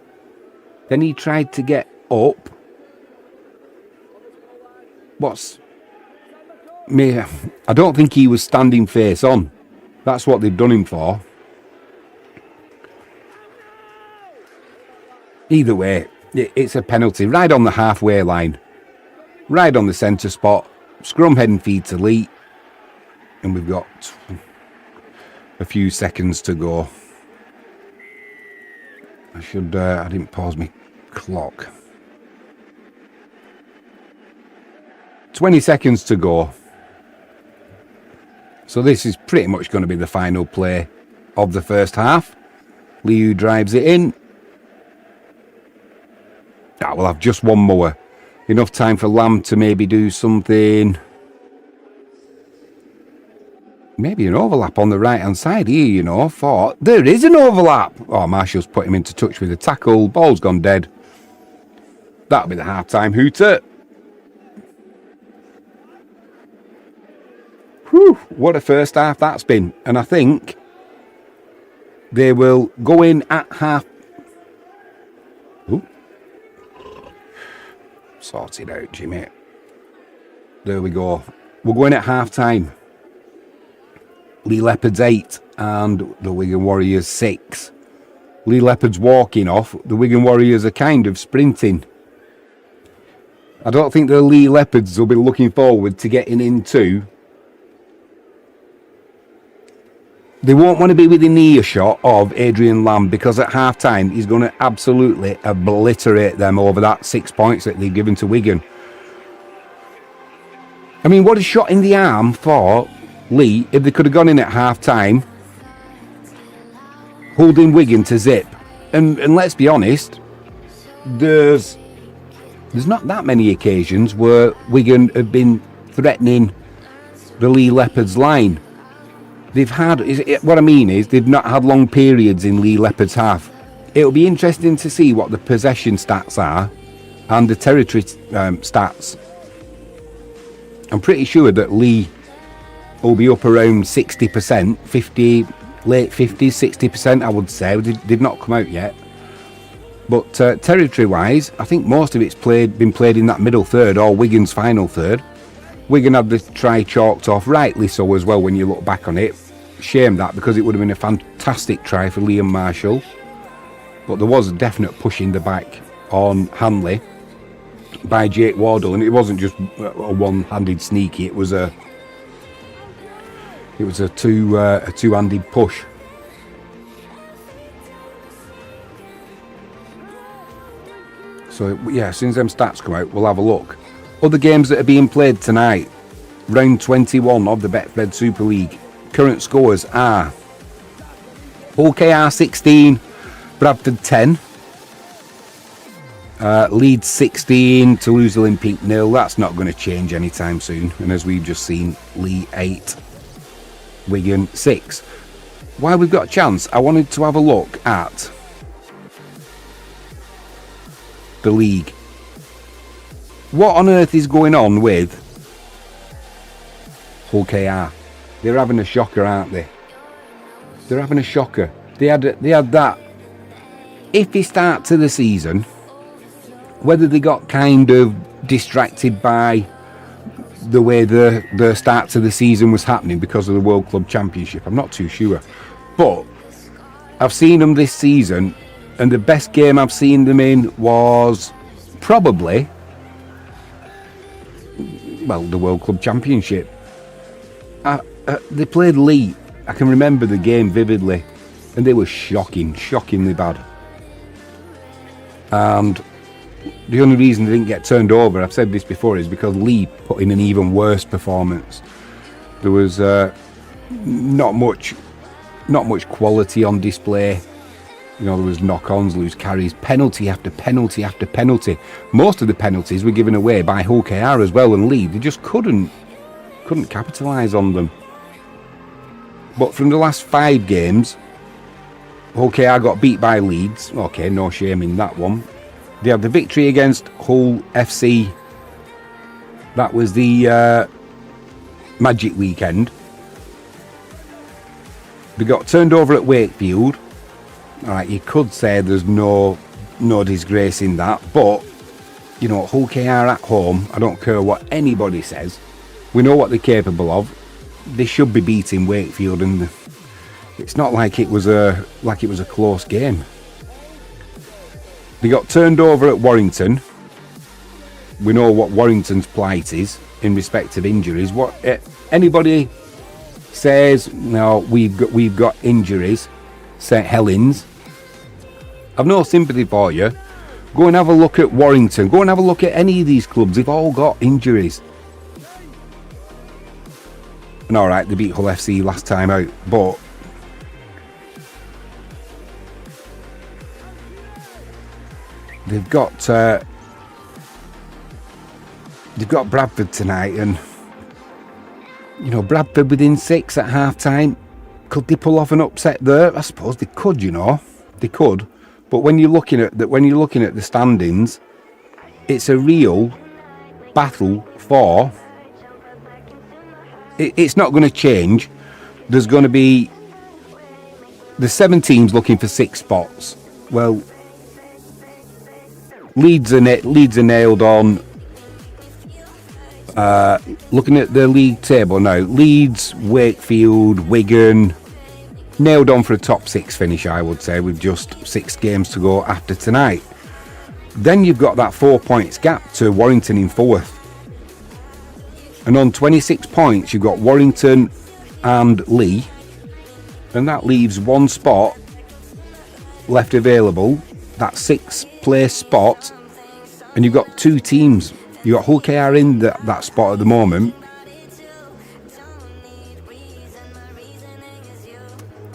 Then he tried to get up. I don't think he was standing face on. That's what they've done him for. Either way, it's a penalty. Right on the halfway line. Right on the centre spot. Scrum head and feed to Leigh. And we've got a few seconds to go. I didn't pause my clock. 20 seconds to go. So this is pretty much going to be the final play of the first half. Liu drives it in. We'll have just one more. Enough time for Lamb to maybe do something. Maybe an overlap on the right-hand side here, Thought there is an overlap. Oh, Marshall's put him into touch with the tackle. Ball's gone dead. That'll be the half-time hooter. Whew, what a first half that's been. And I think they will go in at half. Ooh. Sort it out, Jimmy. There we go. We're going at half time. Leigh Leopards 8 and the Wigan Warriors 6. Leigh Leopards walking off. The Wigan Warriors are kind of sprinting. I don't think the Leigh Leopards will be looking forward to getting into They won't want to be within earshot of Adrian Lamb, because at half-time he's going to absolutely obliterate them over that 6 points that they've given to Wigan. I mean, what a shot in the arm for Leigh if they could have gone in at half-time, holding Wigan to zip. And let's be honest, there's not that many occasions where Wigan have been threatening the Leigh Leopards line. They've had, what I mean is, they've not had long periods in Leigh Leopards half. It'll be interesting to see what the possession stats are and the territory stats. I'm pretty sure that Leigh will be up around 60%, 50, late 50s, 60%, I would say. They've not come out yet. But territory-wise, I think most of it's been played in that middle third, or Wigan's final third. Wigan had the try chalked off, rightly so as well when you look back on it. Shame that, because it would have been a fantastic try for Liam Marshall. But there was a definite push in the back on Hanley by Jake Wardle, and it wasn't just a one-handed sneaky, it was a two-handed push. So yeah, as soon as them stats come out, we'll have a look. Other games that are being played tonight. Round 21 of the Betfred Super League. Current scores are Hull KR 16, Bradford 10, Leeds 16, Toulouse Olympique 0. That's not going to change anytime soon. And as we've just seen, Leigh 8, Wigan 6. While we've got a chance, I wanted to have a look at the league. What on earth is going on with Hull KR? They're having a shocker, aren't they? They're having a shocker. They had that iffy start to the season. Whether they got kind of distracted by the way the start to the season was happening because of the World Club Championship, I'm not too sure. But I've seen them this season, and the best game I've seen them in was probably, well, the World Club Championship. They played Leigh. I can remember the game vividly, and they were shockingly bad. And the only reason they didn't get turned over, I've said this before, is because Leigh put in an even worse performance. There was not much quality on display. You know, there was knock-ons, loose carries, penalty after penalty after penalty. Most of the penalties were given away by Hull KR as well, and Leigh, they just couldn't capitalise on them. But from the last 5 games, Hull KR got beat by Leeds. Okay, no shame in that one. They had the victory against Hull FC. That was the Magic weekend. They got turned over at Wakefield. Alright, you could say there's no disgrace in that, but you know, Hull KR at home, I don't care what anybody says, we know what they're capable of. They should be beating Wakefield, and it's not like it was a close game. They got turned over at Warrington. We know what Warrington's plight is in respect of injuries. What anybody says, no, we've got injuries, St Helens, I've no sympathy for you. Go and have a look at Warrington. Go and have a look at any of these clubs. They've all got injuries. And alright, they beat Hull FC last time out, but they've got Bradford tonight, and you know, Bradford within 6 at half time. Could they pull off an upset there? I suppose they could, you know. They could. But when you're looking at the standings, it's a real battle for. It's not going to change. There's going to be the 7 teams looking for 6 spots. Well, Leeds are nailed on. Looking at the league table now, Leeds, Wakefield, Wigan, nailed on for a top 6 finish, I would say, with just 6 games to go after tonight. Then you've got that 4 points gap to Warrington in 4th. And on 26 points, you've got Warrington and Leigh. And that leaves one spot left available, that 6th place spot, and you've got 2 teams. You've got Hull KR in that spot at the moment,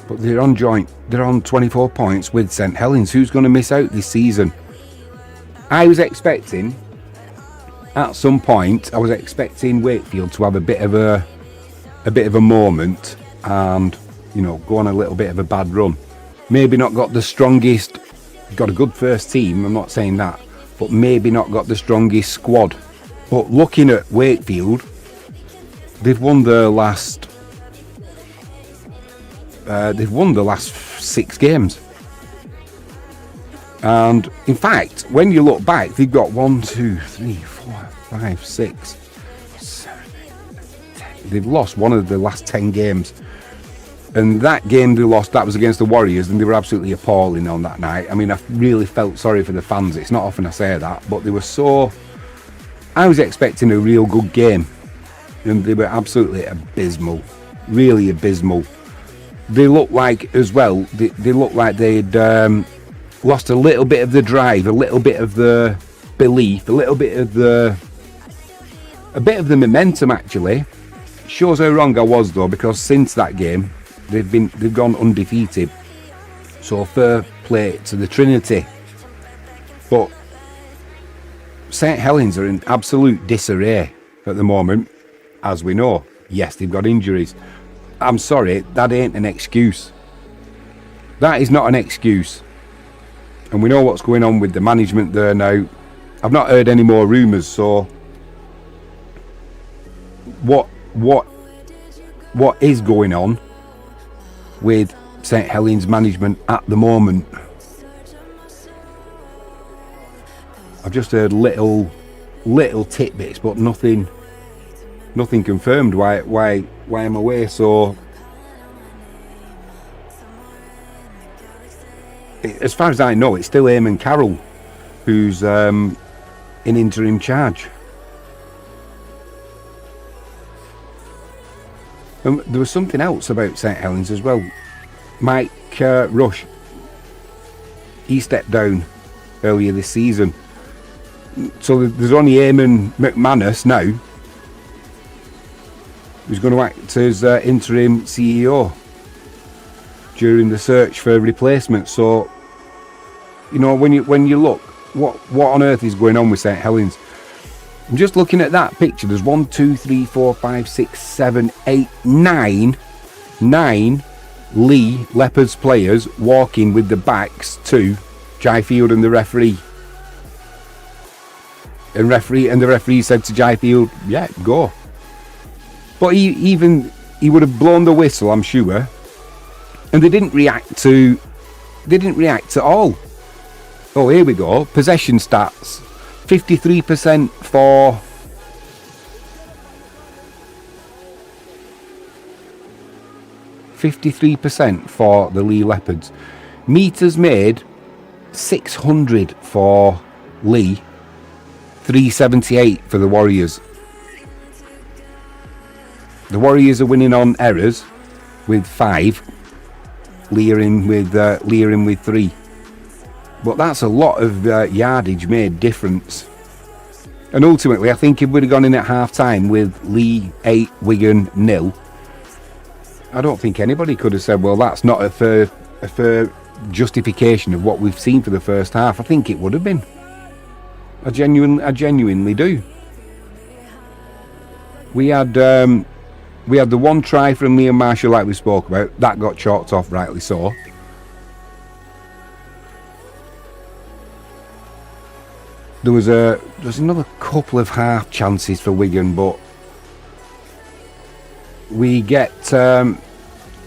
but they're on joint. They're on 24 points with St Helens. Who's going to miss out this season? I was expecting, at some point, Wakefield to have a bit of a moment and, you know, go on a little bit of a bad run. Maybe not got the strongest, got a good first team, I'm not saying that, but maybe not got the strongest squad. But looking at Wakefield, they've won the last 6 games. And in fact, when you look back, they've got 1, 2, 3, 4, 5, 6, 7, 8, 10. They've lost one of the last 10 games. And that game they lost, that was against the Warriors, and they were absolutely appalling on that night. I mean, I really felt sorry for the fans. It's not often I say that, but they were so... I was expecting a real good game, and they were absolutely abysmal. Really abysmal. They looked like, as well, they looked like they'd lost a little bit of the drive, a little bit of the belief, a bit of the momentum, actually. Shows how wrong I was, though, because since that game, they've gone undefeated. So fair play to the Trinity. But St Helens are in absolute disarray at the moment, as we know. Yes, they've got injuries. I'm sorry, that ain't an excuse. That is not an excuse. And we know what's going on with the management there now. I've not heard any more rumours, so what is going on with St Helens management at the moment? I've just heard little tidbits, but nothing confirmed why I'm away. So as far as I know, it's still Eamon Carroll who's in interim charge. And there was something else about St Helens as well. Mike Rush, he stepped down earlier this season. So there's only Eamon McManus now who's going to act as interim CEO during the search for a replacement. So, you know, when you look, what on earth is going on with St Helens? I'm just looking at that picture. There's 1, 2, 3, 4, 5, 6, 7, 8, 9 Leigh Leopards players walking with the backs to Jai Field and the referee. And the referee said to Jai Field, yeah, go. But he would have blown the whistle, I'm sure. And they didn't react at all. Oh, here we go. Possession stats. 53% for the Leigh Leopards. Meters made 600 for Leigh, 378 for the Warriors. The Warriors are winning on errors with 5. Leigh are in with 3. But that's a lot of yardage made difference. And ultimately, I think if we'd have gone in at half time with Leigh 8, Wigan 0, I don't think anybody could have said, well, that's not a fair justification of what we've seen for the first half. I think it would have been. I genuinely do. We had the one try from Liam Marshall, like we spoke about. That got chalked off, rightly so. There was another couple of half chances for Wigan, but we get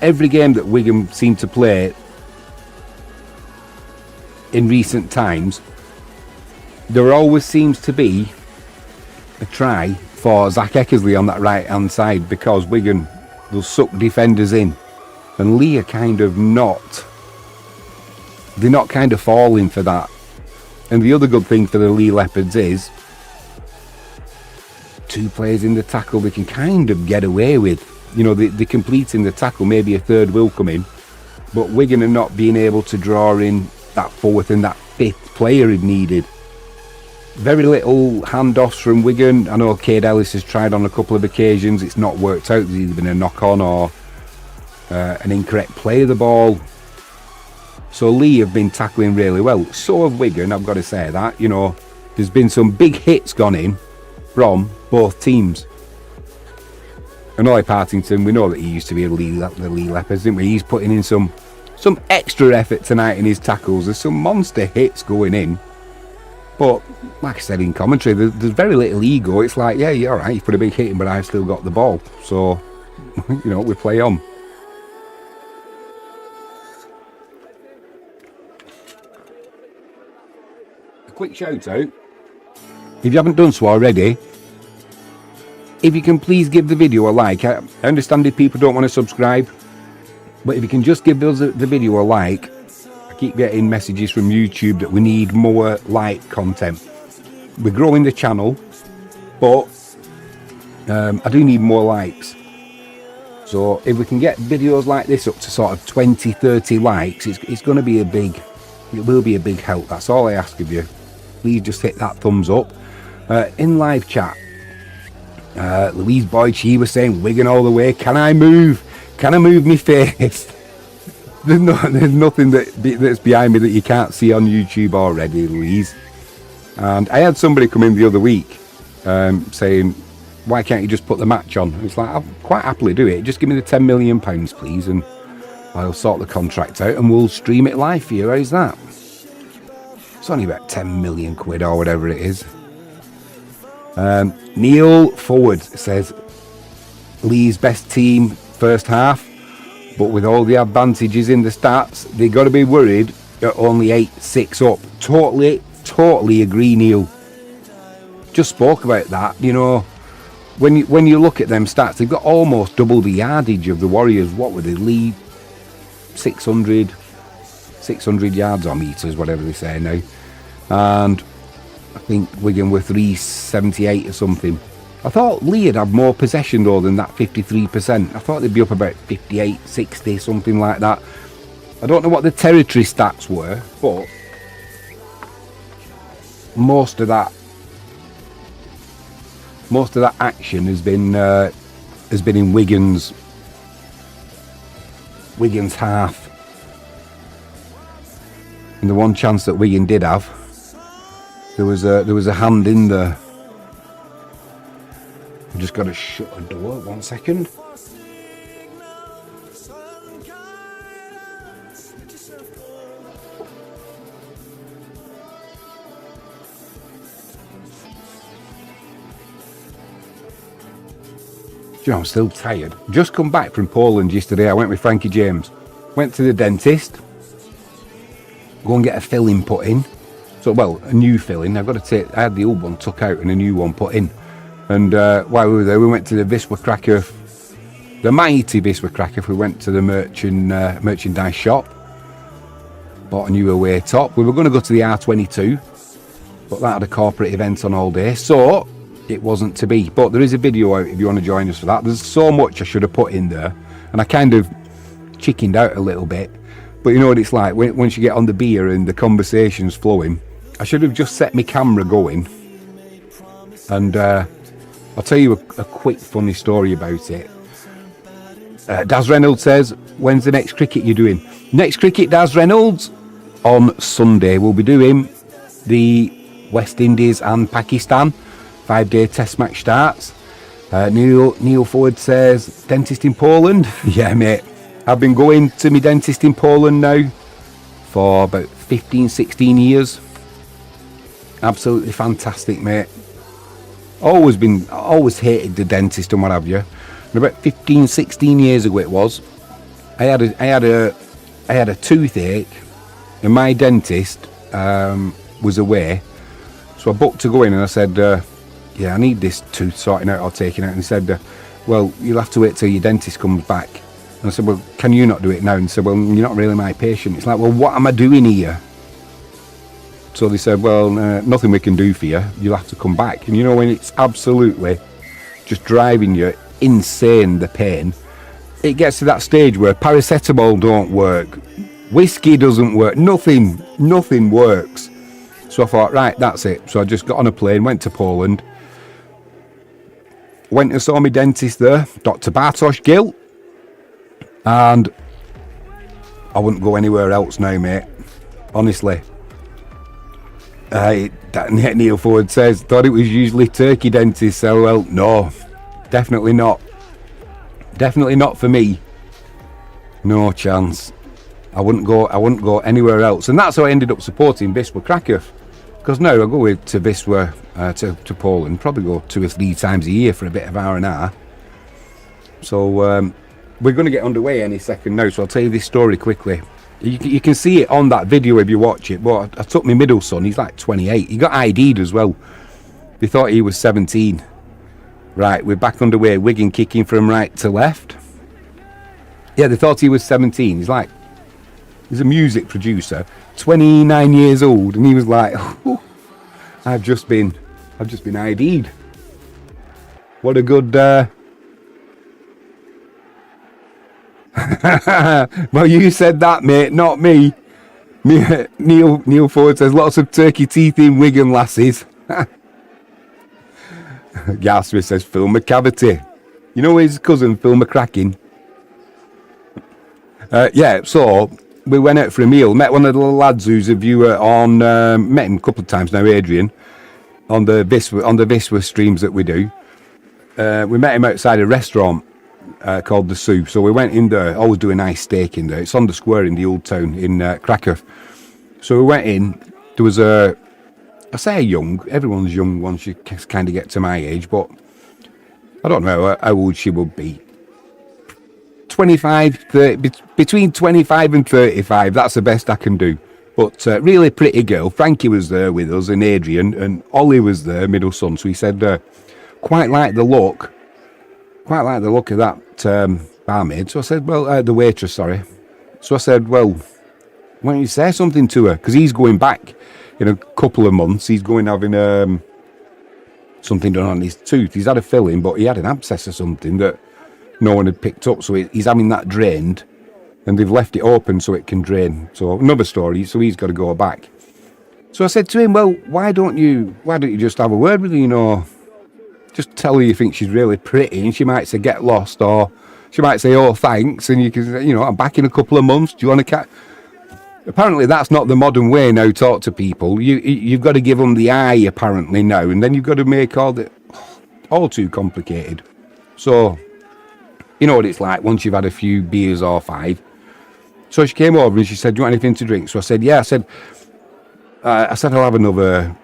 every game that Wigan seem to play in recent times, there always seems to be a try for Zach Eckersley on that right hand side, because Wigan will suck defenders in, and Leigh are kind of not falling for that. And the other good thing for the Leigh Leopards is 2 players in the tackle they can kind of get away with. You know, they complete in the tackle, maybe a third will come in. but Wigan are not being able to draw in that fourth and that fifth player it needed. Very little handoffs from Wigan. I know Cade Ellis has tried on a couple of occasions. It's not worked out. There's either been a knock-on or an incorrect play of the ball. So Leigh have been tackling really well. So have Wigan, I've got to say that. You know, there's been some big hits gone in from both teams. And Ollie Partington, we know that he used to be the Leigh Leopards, didn't we? He's putting in some extra effort tonight in his tackles. There's some monster hits going in. But, like I said in commentary, there's very little ego. It's like, yeah, you're alright, you put a big hit in, but I've still got the ball. So, you know, we play on. A quick shout out. If you haven't done so already, if you can please give the video a like. I understand if people don't want to subscribe, but if you can just give us the video a like. I keep getting messages from YouTube that we need more like content. We're growing the channel, but I do need more likes. So if we can get videos like this up to sort of 20-30 likes, it's going to be it will be a big help. That's all I ask of you. Please just hit that thumbs up. In live chat, Louise Boyd, she was saying Wigan all the way. Can I move my face? there's nothing that's behind me that you can't see on YouTube already, Louise. And I had somebody come in the other week saying, why can't you just put the match on? It's like, I'll quite happily do it. Just give me the £10 million, please, and I'll sort the contract out and we'll stream it live for you. How's that? It's only about 10 million quid or whatever it is. Neil Forward says Leigh's best team first half, but with all the advantages in the stats, they got to be worried at only 8-6 up. Totally agree, Neil. Just spoke about that. You know, when you look at them stats, they've got almost double the yardage of the Warriors. What were they? Leigh 600 yards or meters, whatever they say now, and I think Wigan were 378 or something. I thought Leigh had had more possession though than that 53%. I thought they'd be up about 58, 60, something like that. I don't know what the territory stats were, but most of that action has been in Wigan's half. And the one chance that Wigan did have, there was a hand in there. I've just got to shut a door. 1 second. You know, I'm still tired. Just come back from Poland yesterday. I went with Frankie James. Went to the dentist. Go and get a filling put in. So, well, a new filling. I had the old one took out and a new one put in. And while we were there, we went to the Wisła Kraków, the mighty Wisła Kraków. We went to the merchandise shop. Bought a new away top. We were going to go to the R22, but that had a corporate event on all day, so it wasn't to be. But there is a video out if you want to join us for that. There's so much I should have put in there, and I kind of chickened out a little bit. But you know what it's like once you get on the beer and the conversation's flowing. I should have just set my camera going. And I'll tell you a quick funny story about it. Daz Reynolds says, when's the next cricket you're doing? Next cricket, Daz Reynolds, on Sunday. We'll be doing the West Indies and Pakistan 5-day test match starts. Neil Ford says, dentist in Poland? Yeah, mate. I've been going to my dentist in Poland now for about 15-16 years. Absolutely fantastic, mate. Always hated the dentist and what have you. And about 15-16 years ago it was, I had a toothache and my dentist was away, so I booked to go in and I said, yeah, I need this tooth sorting out or taking out. And he said, well, you'll have to wait till your dentist comes back. And I said, well, can you not do it now? And he said, well, you're not really my patient. It's like, well, what am I doing here? So they said, well, nothing we can do for you. You'll have to come back. And you know, when it's absolutely just driving you insane, the pain, it gets to that stage where paracetamol don't work, whiskey doesn't work, nothing works. So I thought, right, that's it. So I just got on a plane, went to Poland, went and saw my dentist there, Dr. Bartosz Gill, and I wouldn't go anywhere else now, mate. Honestly. Neil Ford says, thought it was usually Turkey dentists. So, well, no, definitely not. Definitely not for me. No chance. I wouldn't go anywhere else. And that's how I ended up supporting Wisła Kraków. Because now I go to Wisła, to Poland, probably go 2 or 3 times a year for a bit of R&R. So we're going to get underway any second now, so I'll tell you this story quickly. You can see it on that video if you watch it, but I took my middle son, he's like 28. He got ID'd as well. They thought he was 17. Right, we're back underway. Wigan kicking from right to left. Yeah, they thought he was 17. He's a music producer, 29 years old, and he was like, oh, I've just been ID'd. What a good well, you said that, mate, not me. Neil Ford says lots of turkey teeth in Wigan, lasses. Gasper says Phil McCavity. You know his cousin Phil McCracken? Yeah, so we went out for a meal, met one of the lads who's a viewer on, met him a couple of times now, Adrian, on the Wisła streams that we do. We met him outside a restaurant called the Sue. So we went in there, always do a nice steak in there. It's on the square in the old town in Kraków. So we went in, there was I say young, everyone's young once you kind of get to my age, but I don't know how old she would be. 25, 30, between 25 and 35, that's the best I can do. But really pretty girl. Frankie was there with us and Adrian, and Ollie was there, middle son. So he said, quite like the look of that barmaid. So I said, well, the waitress, sorry. So I said, well, why don't you say something to her? Because he's going back in a couple of months. He's going having something done on his tooth. He's had a filling, but he had an abscess or something that no one had picked up. So he's having that drained, and they've left it open so it can drain. So another story. So he's got to go back. So I said to him, well, why don't you just have a word with her, you know? Just tell her you think she's really pretty, and she might say get lost, or she might say oh thanks, and you can say, you know, I'm back in a couple of months, do you want to catch? Apparently that's not the modern way now to talk to people. You've got to give them the eye apparently now, and then you've got to make all too complicated. So you know what it's like once you've had a few beers or 5. So she came over and she said, do you want anything to drink? So I said yeah. I said I'll have another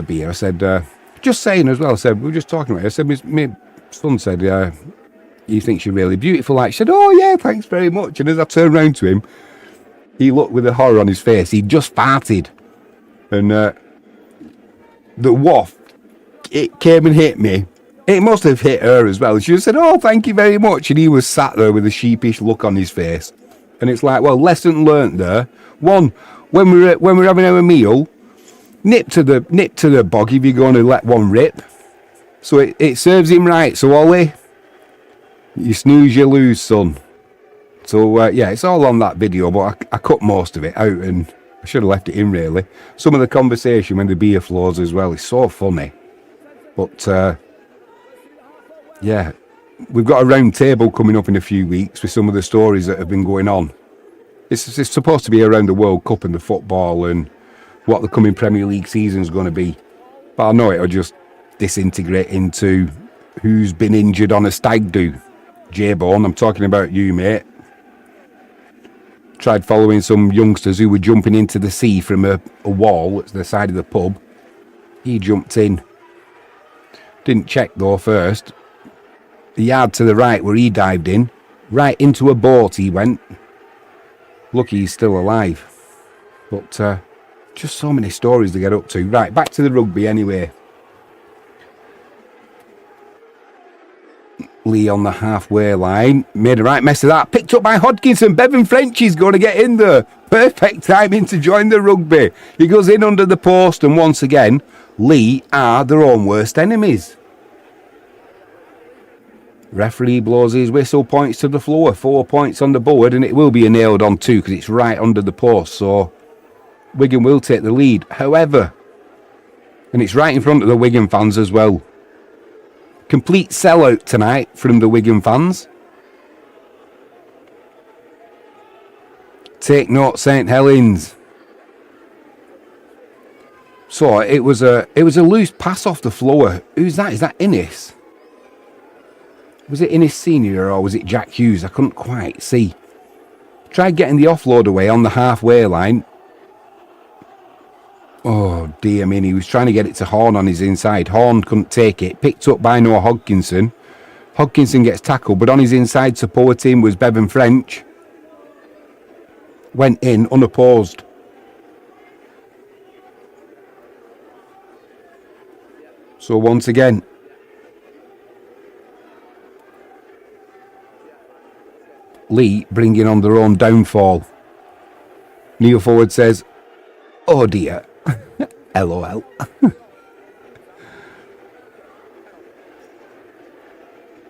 beer. I said just saying as well, I said, we were just talking about it. I said, my son said, you think she's really beautiful. Like, she said, oh yeah, thanks very much. And as I turned round to him, he looked with a horror on his face. He just farted. And the waft, it came and hit me. It must have hit her as well. She just said, oh, thank you very much. And he was sat there with a sheepish look on his face. And it's like, well, lesson learnt there. One, when we're having our meal, nip to the bog if you're going to let one rip. So it serves him right. So Ollie, you snooze, you lose, son. So yeah, it's all on that video, but I cut most of it out, and I should have left it in really. Some of the conversation when the beer flows as well is so funny. But yeah, we've got a round table coming up in a few weeks with some of the stories that have been going on. It's supposed to be around the World Cup and the football and what the coming Premier League season is going to be. But I know it'll just disintegrate into who's been injured on a stag do. J-Bone, I'm talking about you, mate. Tried following some youngsters who were jumping into the sea from a wall at the side of the pub. He jumped in. Didn't check though first. The yard to the right where he dived in, right into a boat he went. Lucky he's still alive. But just so many stories to get up to. Right, back to the rugby anyway. Leigh on the halfway line. Made a right mess of that. Picked up by Hodkinson. Bevan French is going to get in there. Perfect timing to join the rugby. He goes in under the post, and once again, Leigh are their own worst enemies. Referee blows his whistle, points to the floor. 4 points on the board, and it will be a nailed on 2 because it's right under the post. So Wigan will take the lead. However, and it's right in front of the Wigan fans as well. Complete sellout tonight from the Wigan fans. Take note, St Helens. So it was a loose pass off the floor. Who's that? Is that Innes? Was it Innes Senior or was it Jack Hughes? I couldn't quite see. Tried getting the offload away on the halfway line. Oh dear me, he was trying to get it to Horn on his inside. Horn couldn't take it. Picked up by Noah Hodkinson. Hodkinson gets tackled, but on his inside supporting was Bevan French. Went in unopposed. So once again, Leigh bringing on their own downfall. Neil Forward says, oh dear. LOL.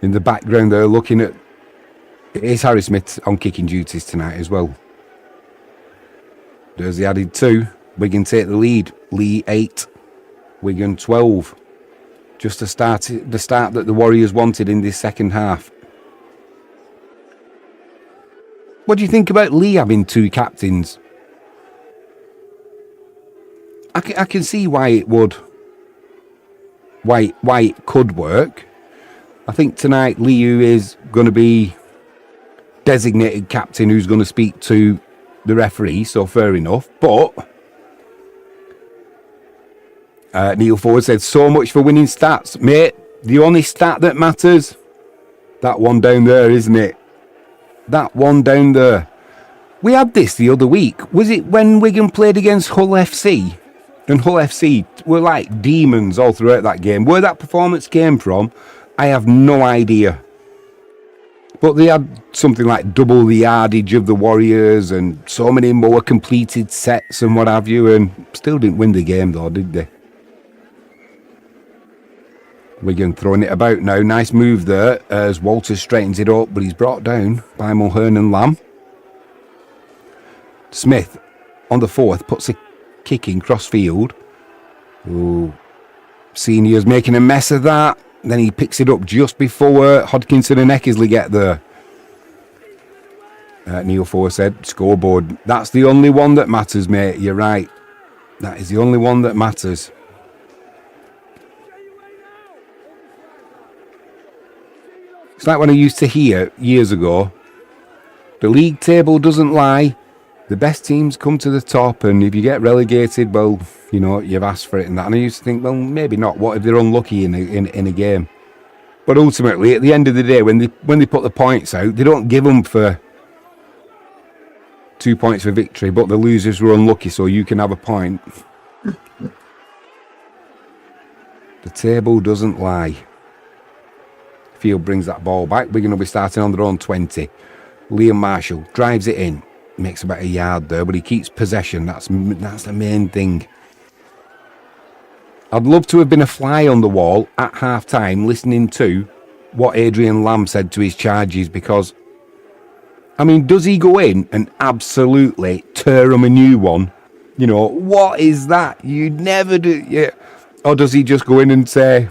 In the background they're looking at, it is Harry Smith on kicking duties tonight as well. There's the added 2. Wigan take the lead. Leigh 8, Wigan 12. Just the start that the Warriors wanted in this second half. What do you think about Leigh having 2 captains? I can see why it would, why it could work. I think tonight Liu is going to be designated captain who's going to speak to the referee, so fair enough. But Neil Ford said, so much for winning stats, mate. The only stat that matters, that one down there, isn't it? That one down there. We had this the other week. Was it when Wigan played against Hull FC? And Hull FC were like demons all throughout that game. Where that performance came from, I have no idea. But they had something like double the yardage of the Warriors and so many more completed sets and what have you, and still didn't win the game though, did they? Wigan throwing it about now. Nice move there as Walters straightens it up, but he's brought down by Mulhern and Lamb. Smith on the fourth puts a kick in cross-field. Ooh. Senior's making a mess of that. Then he picks it up just before Hodkinson and Eckersley get there. Neil Ford said, scoreboard. That's the only one that matters, mate. You're right. That is the only one that matters. It's like what I used to hear years ago. The league table doesn't lie. The best teams come to the top, and if you get relegated, well, you know, you've asked for it and that. And I used to think, well, maybe not. What if they're unlucky in a game? But ultimately, at the end of the day, when they put the points out, they don't give them for 2 points for victory, but the losers were unlucky, so you can have a point. The table doesn't lie. Field brings that ball back. We're going to be starting on their own 20. Liam Marshall drives it in. Makes about a yard there, but he keeps possession. That's the main thing. I'd love to have been a fly on the wall at half-time listening to what Adrian Lamb said to his charges, because, I mean, does he go in and absolutely tear him a new one? You know, what is that? You'd never do... Yeah. Or does he just go in and say,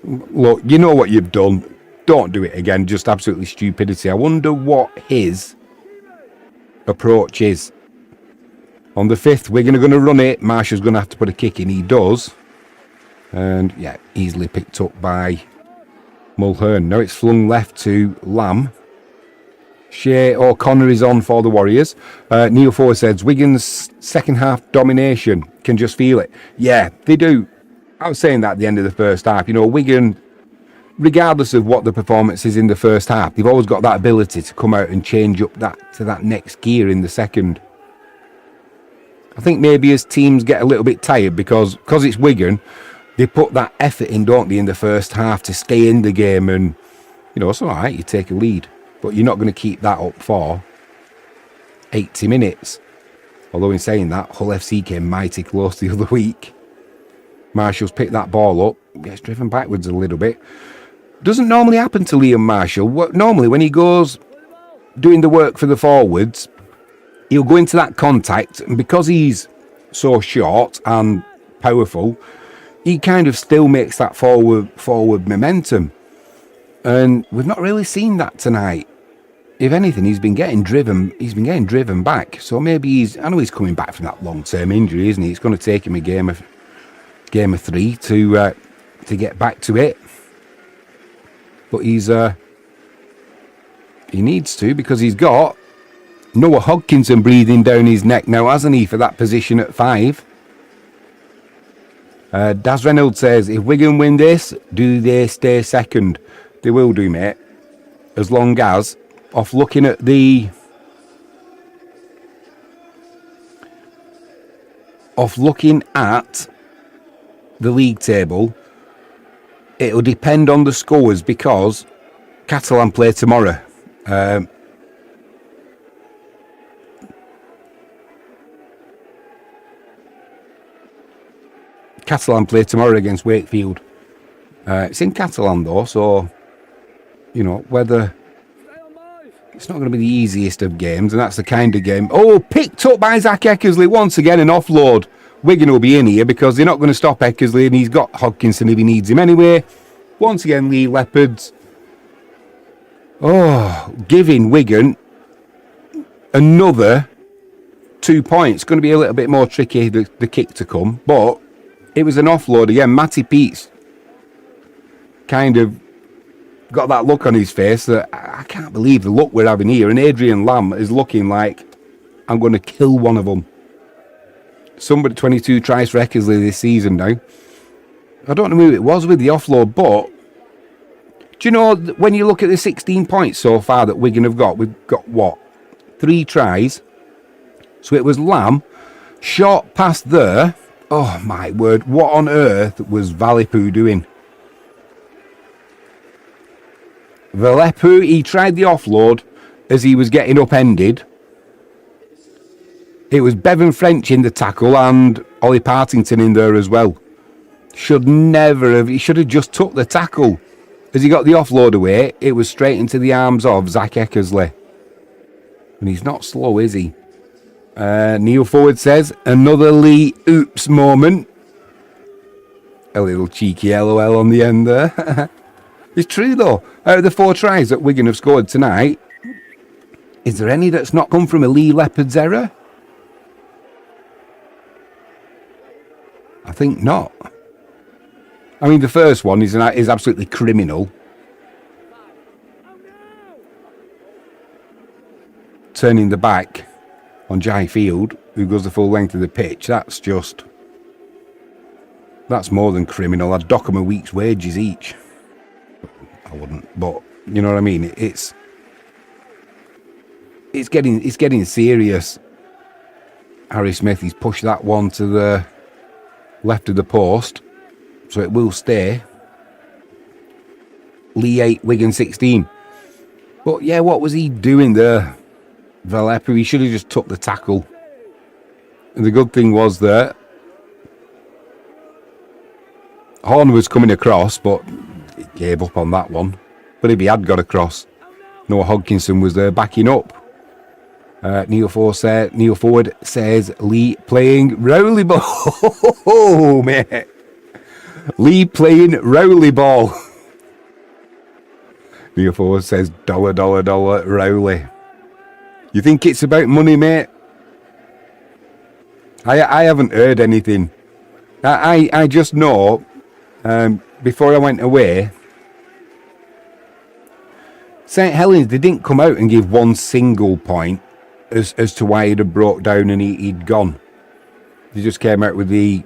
look, you know what you've done. Don't do it again. Just absolutely stupidity. I wonder what his approach is. On the 5th, we're going to run it. Marshall's going to have to put a kick in. He does. And, yeah, easily picked up by Mulhern. Now it's flung left to Lamb. Shea O'Connor is on for the Warriors. Neil Ford says, Wigan's second half domination. Can just feel it. Yeah, they do. I was saying that at the end of the first half. You know, Wigan, regardless of what the performance is in the first half, they've always got that ability to come out and change up that to that next gear in the second. I think maybe as teams get a little bit tired because it's Wigan, they put that effort in, don't they, in the first half to stay in the game, and you know, it's all right, you take a lead, but you're not going to keep that up for 80 minutes. Although in saying that, Hull FC came mighty close the other week. Marshall's picked that ball up, gets driven backwards a little bit. Doesn't normally happen to Liam Marshall. Normally, when he goes doing the work for the forwards, he'll go into that contact, and because he's so short and powerful, he kind of still makes that forward momentum. And we've not really seen that tonight. If anything, he's been getting driven back. So maybe I know he's coming back from that long-term injury, isn't he? It's going to take him a game of 3 to get back to it. But he needs to, because he's got Noah Hodkinson breathing down his neck now, hasn't he, for that position at 5. Daz Reynolds says, if Wigan win this, do they stay second? They will do, mate. As long as, off looking at the league table, it'll depend on the scores, because Catalan play tomorrow. Catalan play tomorrow against Wakefield. It's in Catalan though, so you know whether it's not going to be the easiest of games, and that's the kind of game. Oh, picked up by Zach Eckersley once again, an offload. Wigan will be in here because they're not going to stop Eckersley, and he's got Hodkinson if he needs him anyway. Once again, Leigh Leopards. Oh, giving Wigan another 2 points. Going to be a little bit more tricky, the kick to come, but it was an offload again. Matty Peets kind of got that look on his face that I can't believe the look we're having here. And Adrian Lamb is looking like I'm going to kill one of them. Somebody 22 tries for Eckersley this season now. I don't know who it was with the offload, but do you know, when you look at the 16 points so far that Wigan have got, we've got what? 3 tries. So it was Lamb, short past there. Oh my word, what on earth was Valipu doing? Valipu, he tried the offload as he was getting upended. It was Bevan French in the tackle and Ollie Partington in there as well. He should have just took the tackle. As he got the offload away, it was straight into the arms of Zach Eckersley. And he's not slow, is he? Neil Forward says, another Leigh oops moment. A little cheeky LOL on the end there. It's true though. Out of the 4 tries that Wigan have scored tonight, is there any that's not come from a Leigh Leopards error? I think not. I mean, the first one is absolutely criminal. Turning the back on Jai Field, who goes the full length of the pitch, that's more than criminal. I'd dock them a week's wages each. I wouldn't, but you know what I mean. It's getting serious. Harry Smith, he's pushed that one to the left of the post, so it will stay. Leigh 8, Wigan 16. But yeah, what was he doing there? Valepa, he should have just took the tackle. And the good thing was that Horn was coming across, but he gave up on that one. But if he had got across, Noah Hodkinson was there backing up. Neil Forward says Leigh playing Rowley ball. Oh, mate. Leigh playing Rowley ball. Neil Forward says dollar, Rowley. You think it's about money, mate? I haven't heard anything. I just know, before I went away, St Helens, they didn't come out and give one single point as to why he'd have broke down and he'd gone. They just came out with the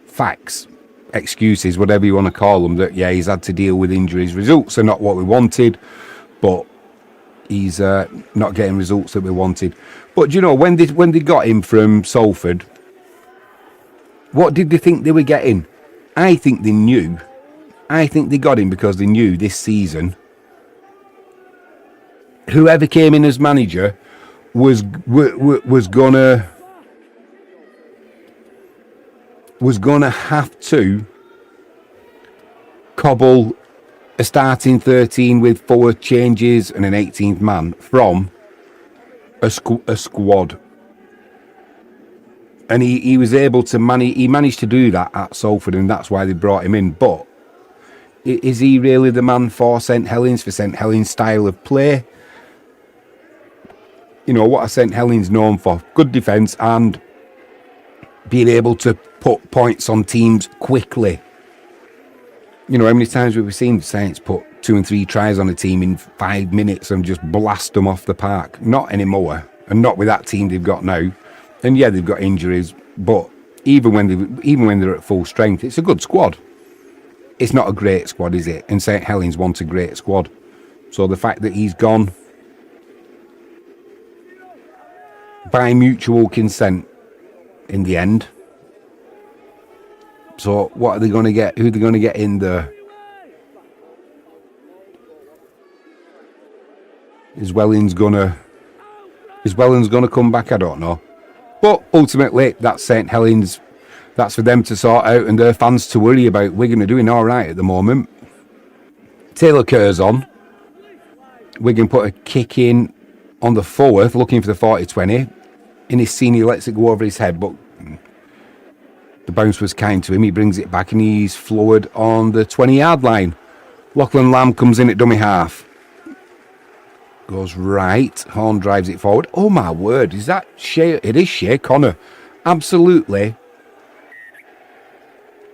facts, excuses, whatever you want to call them, that yeah, he's had to deal with injuries. Results are not what we wanted, but he's not getting results that we wanted. But you know, when they got him from Salford, what did they think they were getting? I think they knew. I think they got him because they knew this season whoever came in as manager was gonna have to cobble a starting 13 with 4 changes and an 18th man from a squad. And he was able to managed to do that at Salford, and that's why they brought him in. But is he really the man for St Helens, for St Helens' style of play? You know, what are St Helens known for? Good defence and being able to put points on teams quickly. You know, how many times have we seen Saints put 2 and 3 tries on a team in 5 minutes and just blast them off the park? Not anymore, and not with that team they've got now. And yeah, they've got injuries, but even when they're at full strength, it's a good squad. It's not a great squad, is it? And St Helens want a great squad. So the fact that he's gone by mutual consent in the end. So what are they going to get? Who are they going to get in there? Is Wellens gonna come back? I don't know. But ultimately, that's St Helens. That's for them to sort out and their fans to worry about. Wigan are doing all right at the moment. Taylor Kerr's on. Wigan put a kick in on the 4th, looking for the 40-20. In his scene, he lets it go over his head, but the bounce was kind to him. He brings it back and he's floored on the 20-yard line. Lachlan Lamb comes in at dummy half. Goes right. Horn drives it forward. Oh my word, is that Shea? It is Shea Connor. Absolutely.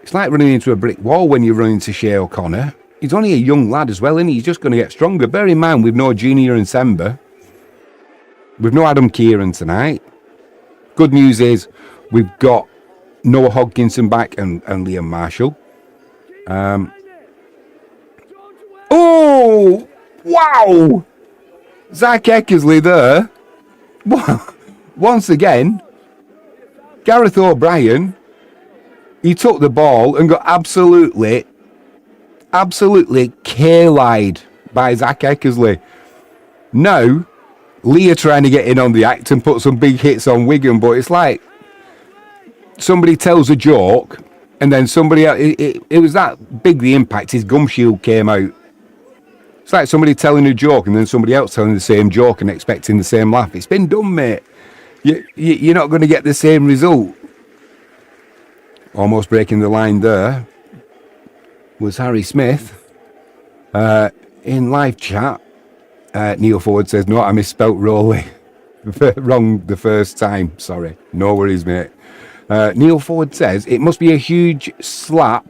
It's like running into a brick wall when you run into Shea O'Connor. He's only a young lad as well, and he's just going to get stronger. Bear in mind, we've no Junior and Sember. We've no Adam Kieran tonight. Good news is we've got Noah Hodgkinson back and Liam Marshall. Oh, wow! Zach Eckersley there. Once again, Gareth O'Brien, he took the ball and got absolutely K-lied by Zach Eckersley. Now, Leigh are trying to get in on the act and put some big hits on Wigan, but it's like somebody tells a joke and then somebody else, it was that big, the impact, his gum shield came out. It's like somebody telling a joke and then somebody else telling the same joke and expecting the same laugh. It's been done, mate. You're not going to get the same result. Almost breaking the line there was Harry Smith. In live chat, Neil Ford says, no, I misspelt Rowley. Wrong the first time. Sorry. No worries, mate. Neil Ford says, it must be a huge slap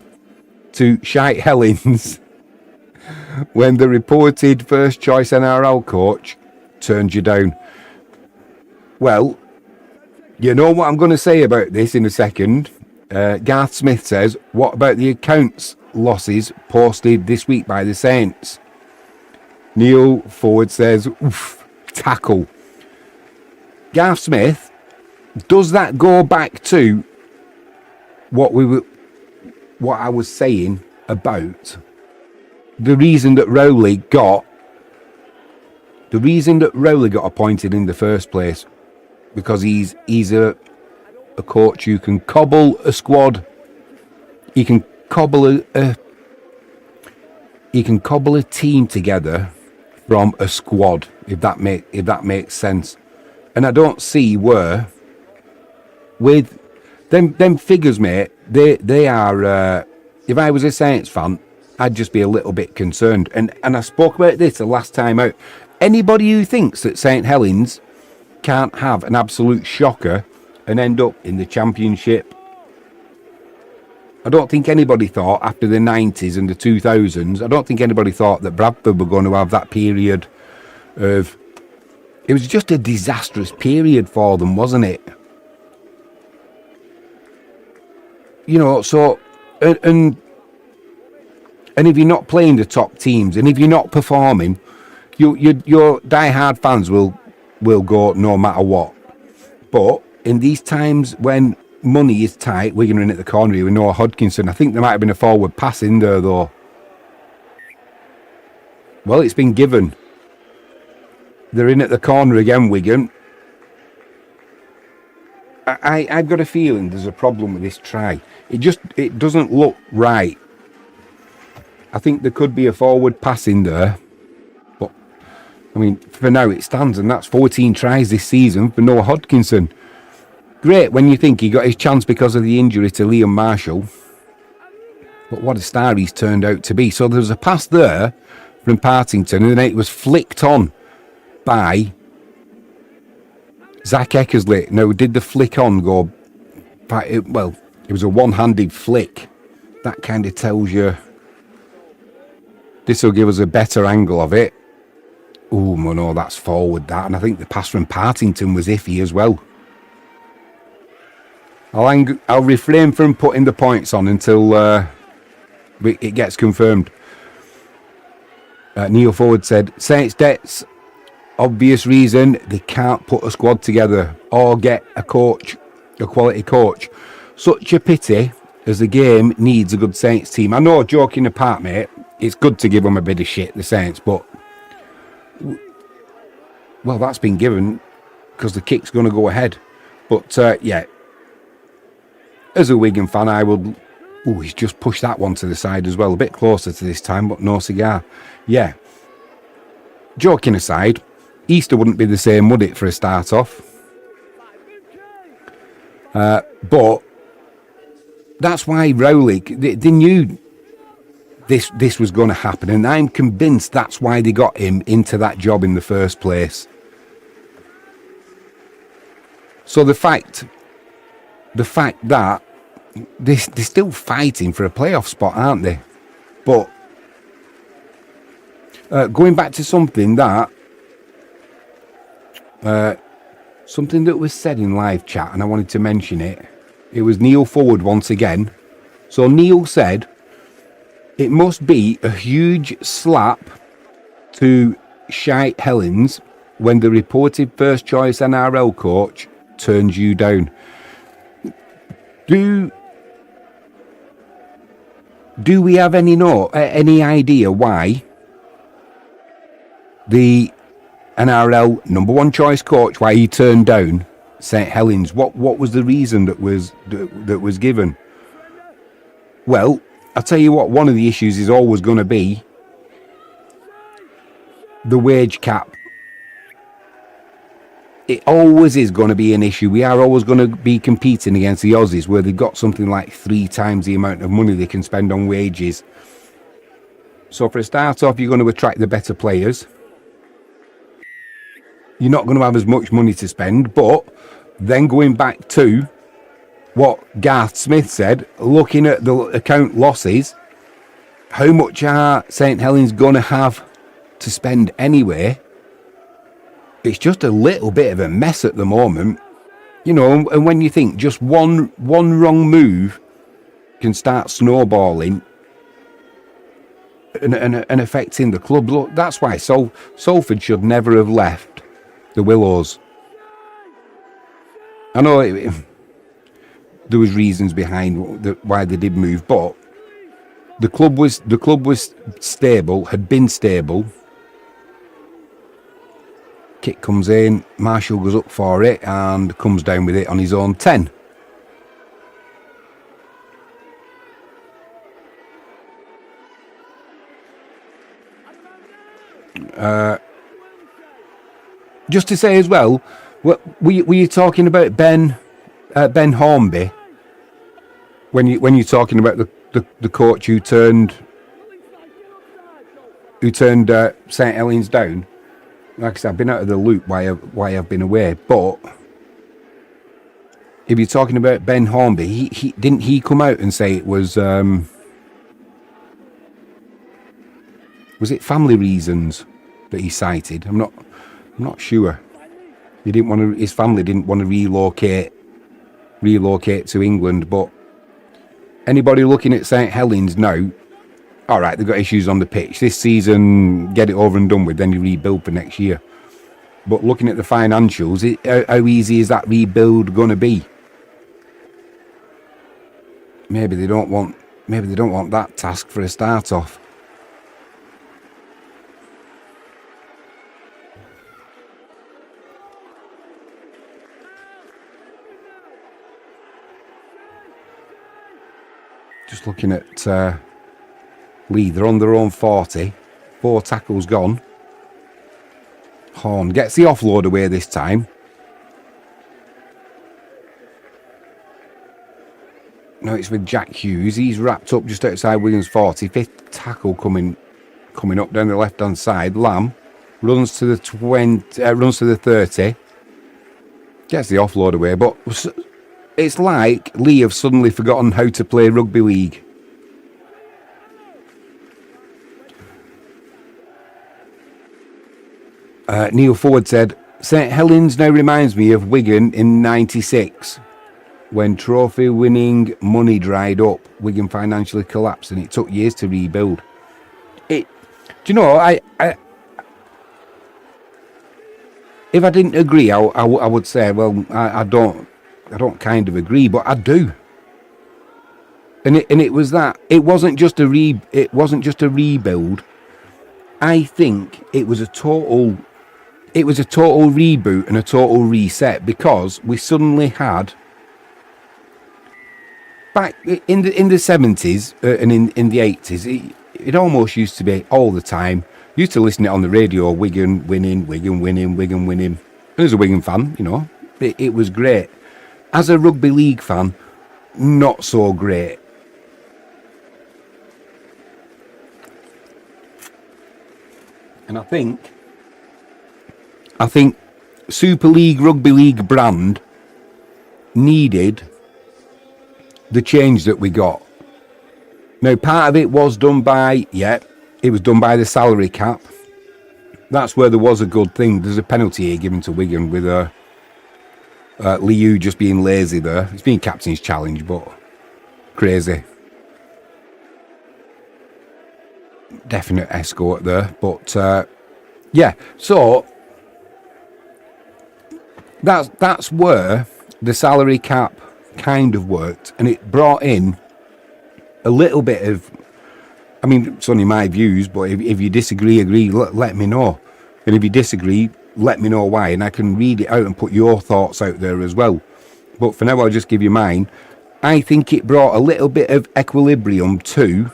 to Shite Helens when the reported first choice NRL coach turned you down. Well, you know what I'm going to say about this in a second. Garth Smith says, what about the accounts losses posted this week by the Saints? Neil Ford says, oof, tackle. Garth Smith, does that go back to what I was saying about the reason that Rowley got appointed in the first place? Because he's a coach who can cobble a squad. He can cobble a team together from a squad, if that makes sense. And I don't see where with them figures, mate. They are. If I was a Saints fan, I'd just be a little bit concerned. And I spoke about this the last time out. Anybody who thinks that St Helens can't have an absolute shocker and end up in the Championship, I don't think anybody thought after the 90s and the 2000s, I don't think anybody thought that Bradford were going to have that period of... It was just a disastrous period for them, wasn't it? You know, so... And if you're not playing the top teams, and if you're not performing, your die-hard fans will go no matter what. But in these times when money is tight, Wigan are in at the corner with Noah Hodgkinson. I think there might have been a forward pass in there, though. Well, it's been given. They're in at the corner again, Wigan. I've got a feeling there's a problem with this try. It doesn't look right. I think there could be a forward pass in there. But, I mean, for now it stands, and that's 14 tries this season for Noah Hodkinson. Great when you think he got his chance because of the injury to Liam Marshall. But what a star he's turned out to be. So there was a pass there from Partington, and then it was flicked on by Zach Eckersley. Now, did the flick on go... Well, it was a one-handed flick. That kind of tells you... This will give us a better angle of it. Oh, no, that's forward, that. And I think the pass from Partington was iffy as well. I'll refrain from putting the points on until it gets confirmed. Neil Ford said, Saints debts, obvious reason they can't put a squad together or get a coach, a quality coach. Such a pity, as the game needs a good Saints team. I know, joking apart, mate, it's good to give them a bit of shit, the Saints, but well, that's been given because the kick's going to go ahead. But yeah, as a Wigan fan, I would... Oh, he's just pushed that one to the side as well. A bit closer to this time, but no cigar. Yeah. Joking aside, Easter wouldn't be the same, would it, for a start off? But that's why Rowley, they knew this was going to happen, and I'm convinced that's why they got him into that job in the first place. So the fact that they're still fighting for a playoff spot, aren't they? But going back to something that was said in live chat, and I wanted to mention it. It was Neil Forward once again. So Neil said, it must be a huge slap to Shite Helens when the reported first choice NRL coach turns you down. Do we have any idea why the NRL number one choice coach, why he turned down St Helens? What was the reason that was given? Well, I'll tell you what, one of the issues is always going to be the wage cap. It always is going to be an issue. We are always going to be competing against the Aussies, where they've got something like 3 times the amount of money they can spend on wages. So for a start off, you're going to attract the better players. You're not going to have as much money to spend, but then going back to what Garth Smith said, looking at the account losses, how much are St Helens going to have to spend anyway? It's just a little bit of a mess at the moment, you know. And when you think just one wrong move can start snowballing and affecting the club. Look, that's why Salford should never have left the Willows. I know there was reasons behind why they did move, but the club was stable, had been stable. Kick comes in, Marshall goes up for it and comes down with it on his own 10. Just to say as well, were you talking about Ben Hornby when you're talking about the coach who turned St Helens down? Like I said, I've been out of the loop why I've been away. But if you're talking about Ben Hornby, he didn't he come out and say it was it family reasons that he cited? I'm not sure. His family didn't want to relocate to England. But anybody looking at St Helens now, all right, they've got issues on the pitch this season, get it over and done with, then you rebuild for next year. But looking at the financials, how easy is that rebuild going to be? Maybe they don't want that task for a start off. Just looking at Leigh, they're on their own 40. 4 tackles gone. Horn gets the offload away this time. No, it's with Jack Hughes. He's wrapped up just outside Wigan's 40. 5th tackle coming up down the left-hand side. Lamb runs to the 30. Gets the offload away, but it's like Leigh have suddenly forgotten how to play rugby league. Neil Forward said, St Helens now reminds me of Wigan in '96 when trophy-winning money dried up. Wigan financially collapsed and it took years to rebuild. Do you know, if I didn't agree, I would say, well, I don't kind of agree, but I do. And it was that. It wasn't just a rebuild. I think it was a total reboot and a total reset, because we suddenly had, back in the 70s and in the 80s, it almost used to be all the time. Used to listen to it on the radio, Wigan winning, Wigan winning, Wigan winning. And as a Wigan fan, you know, it was great. As a Rugby League fan, not so great. And I think Super League, Rugby League brand needed the change that we got. Now, part of it was done by, it was done by the salary cap. That's where there was a good thing. There's a penalty here given to Wigan with Liu just being lazy there. It's been captain's challenge, but crazy. Definite escort there, but so that's where the salary cap kind of worked, and it brought in a little bit of, I mean, it's only my views, but if you disagree, let me know. And if you disagree, let me know why, and I can read it out and put your thoughts out there as well. But for now, I'll just give you mine. I think it brought a little bit of equilibrium to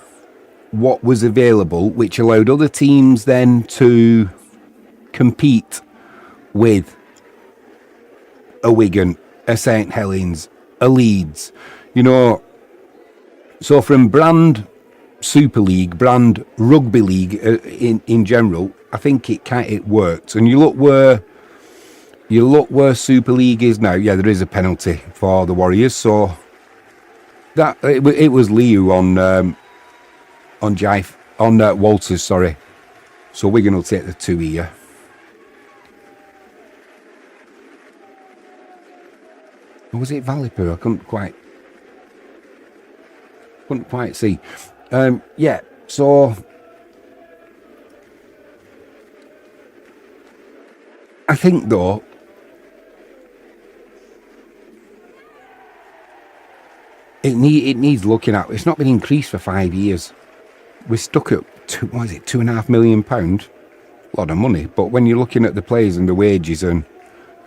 what was available, which allowed other teams then to compete with a Wigan, a St Helens, a Leeds, you know. So from brand Super League, brand Rugby League in general, I think it worked. And you look where Super League is now. Yeah, there is a penalty for the Warriors. So that it was Liu on Walters, sorry. So Wigan will take the 2 here. Or was it Valipur? I couldn't quite see. So I think though it needs looking at. It's not been increased for 5 years. We're stuck at £2.5 million. A lot of money. But when you're looking at the players and the wages and,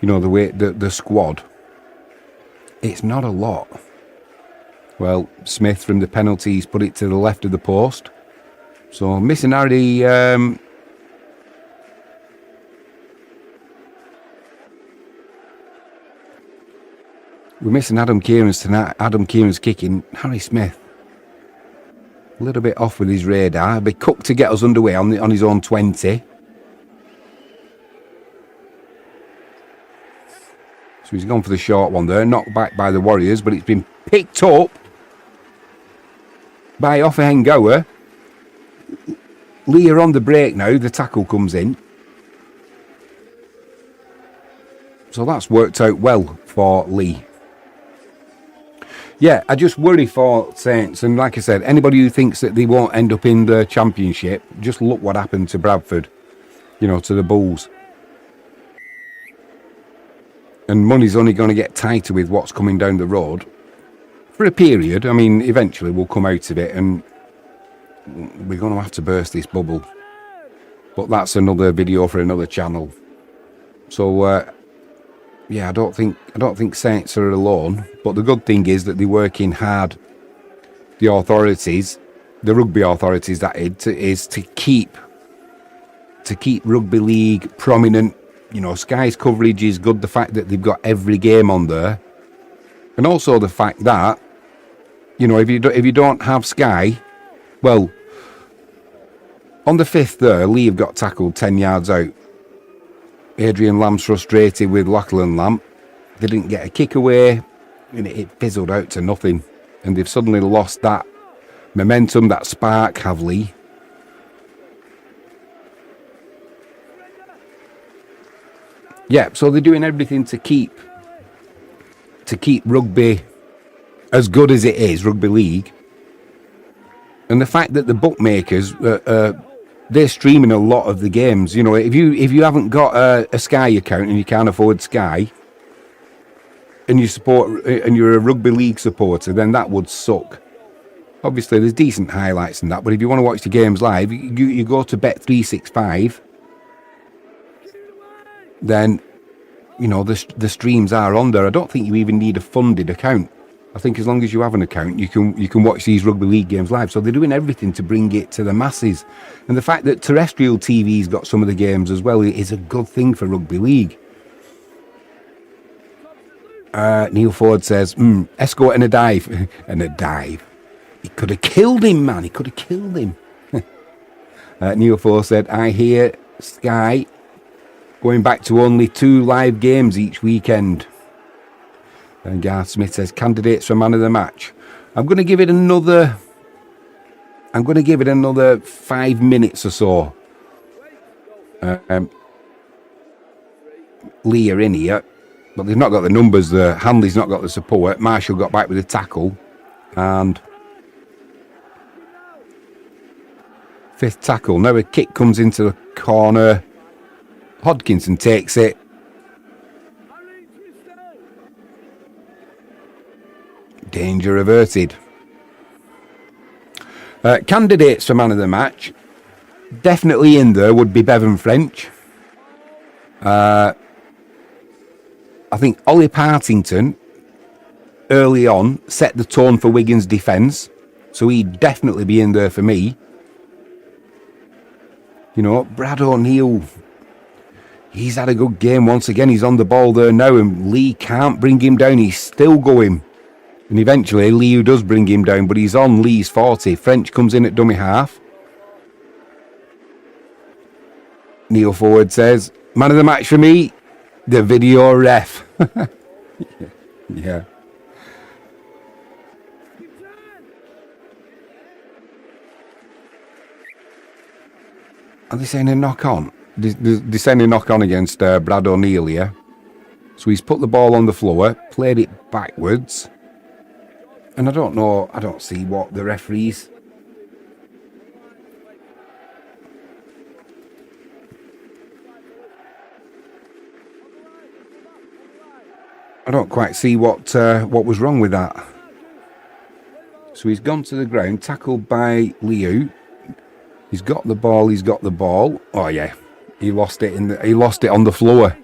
you know, the squad, it's not a lot. Well, Smith from the penalties put it to the left of the post. So missing Harry. We're missing Adam Kieran's tonight. Adam Kieran's kicking. Harry Smith a little bit off with his radar. Be cooked to get us underway on his own 20. So he's gone for the short one there. Knocked back by the Warriors, but it's been picked up by Offengoa. Leigh are on the break now. The tackle comes in. So that's worked out well for Leigh. Yeah, I just worry for Saints. And like I said, anybody who thinks that they won't end up in the Championship, just look what happened to Bradford. You know, to the Bulls. And money's only going to get tighter with what's coming down the road. For a period. I mean, eventually we'll come out of it and we're going to have to burst this bubble. But that's another video for another channel. So, I don't think Saints are alone. But the good thing is that they're working hard. The authorities the rugby authorities, that is to keep rugby league prominent. You know, Sky's coverage is good. The fact that they've got every game on there, and also the fact that, you know, if you don't have Sky, well, on the 5th there, Leigh have got tackled 10 yards out. Adrian Lamb's frustrated with Lachlan Lamb. They didn't get a kick away, and it fizzled out to nothing. And they've suddenly lost that momentum, that spark, have Leigh. Yeah, so they're doing everything to keep rugby as good as it is, rugby league. And the fact that the bookmakers, they're streaming a lot of the games. You know, if you haven't got a Sky account and you can't afford Sky, and you're a rugby league supporter, then that would suck. Obviously, there's decent highlights in that, but if you want to watch the games live, you go to Bet365. Then, you know, the streams are on there. I don't think you even need a funded account. I think as long as you have an account, you can watch these rugby league games live. So they're doing everything to bring it to the masses. And the fact that terrestrial TV's got some of the games as well is a good thing for rugby league. Neil Ford says, escort and a dive. And a dive. He could have killed him, man. He could have killed him. Neil Ford said, I hear Sky going back to only 2 live games each weekend. And Garth Smith says, candidates for man of the match. I'm going to give it another 5 minutes or so. Leigh are in here, but they've not got the numbers there. Hanley's not got the support. Marshall got back with a tackle. And 5th tackle. Now a kick comes into the corner. Hodkinson takes it. Danger averted. Candidates for man of the match. Definitely in there would be Bevan French. I think Ollie Partington early on set the tone for Wigan's defence. So he'd definitely be in there for me. You know, Brad O'Neill, he's had a good game once again. He's on the ball there now, and Leigh can't bring him down. He's still going. And eventually, Leigh does bring him down, but he's on Leigh's 40. French comes in at dummy half. Neil Forward says, man of the match for me, the video ref. Yeah. Are they saying a knock on? They're saying a knock on against Brad O'Neill here. So he's put the ball on the floor, played it backwards. And I don't know, I don't see what the referees... I don't quite see what was wrong with that. So he's gone to the ground, tackled by Liu. He's got the ball. Oh yeah, he lost it on the floor.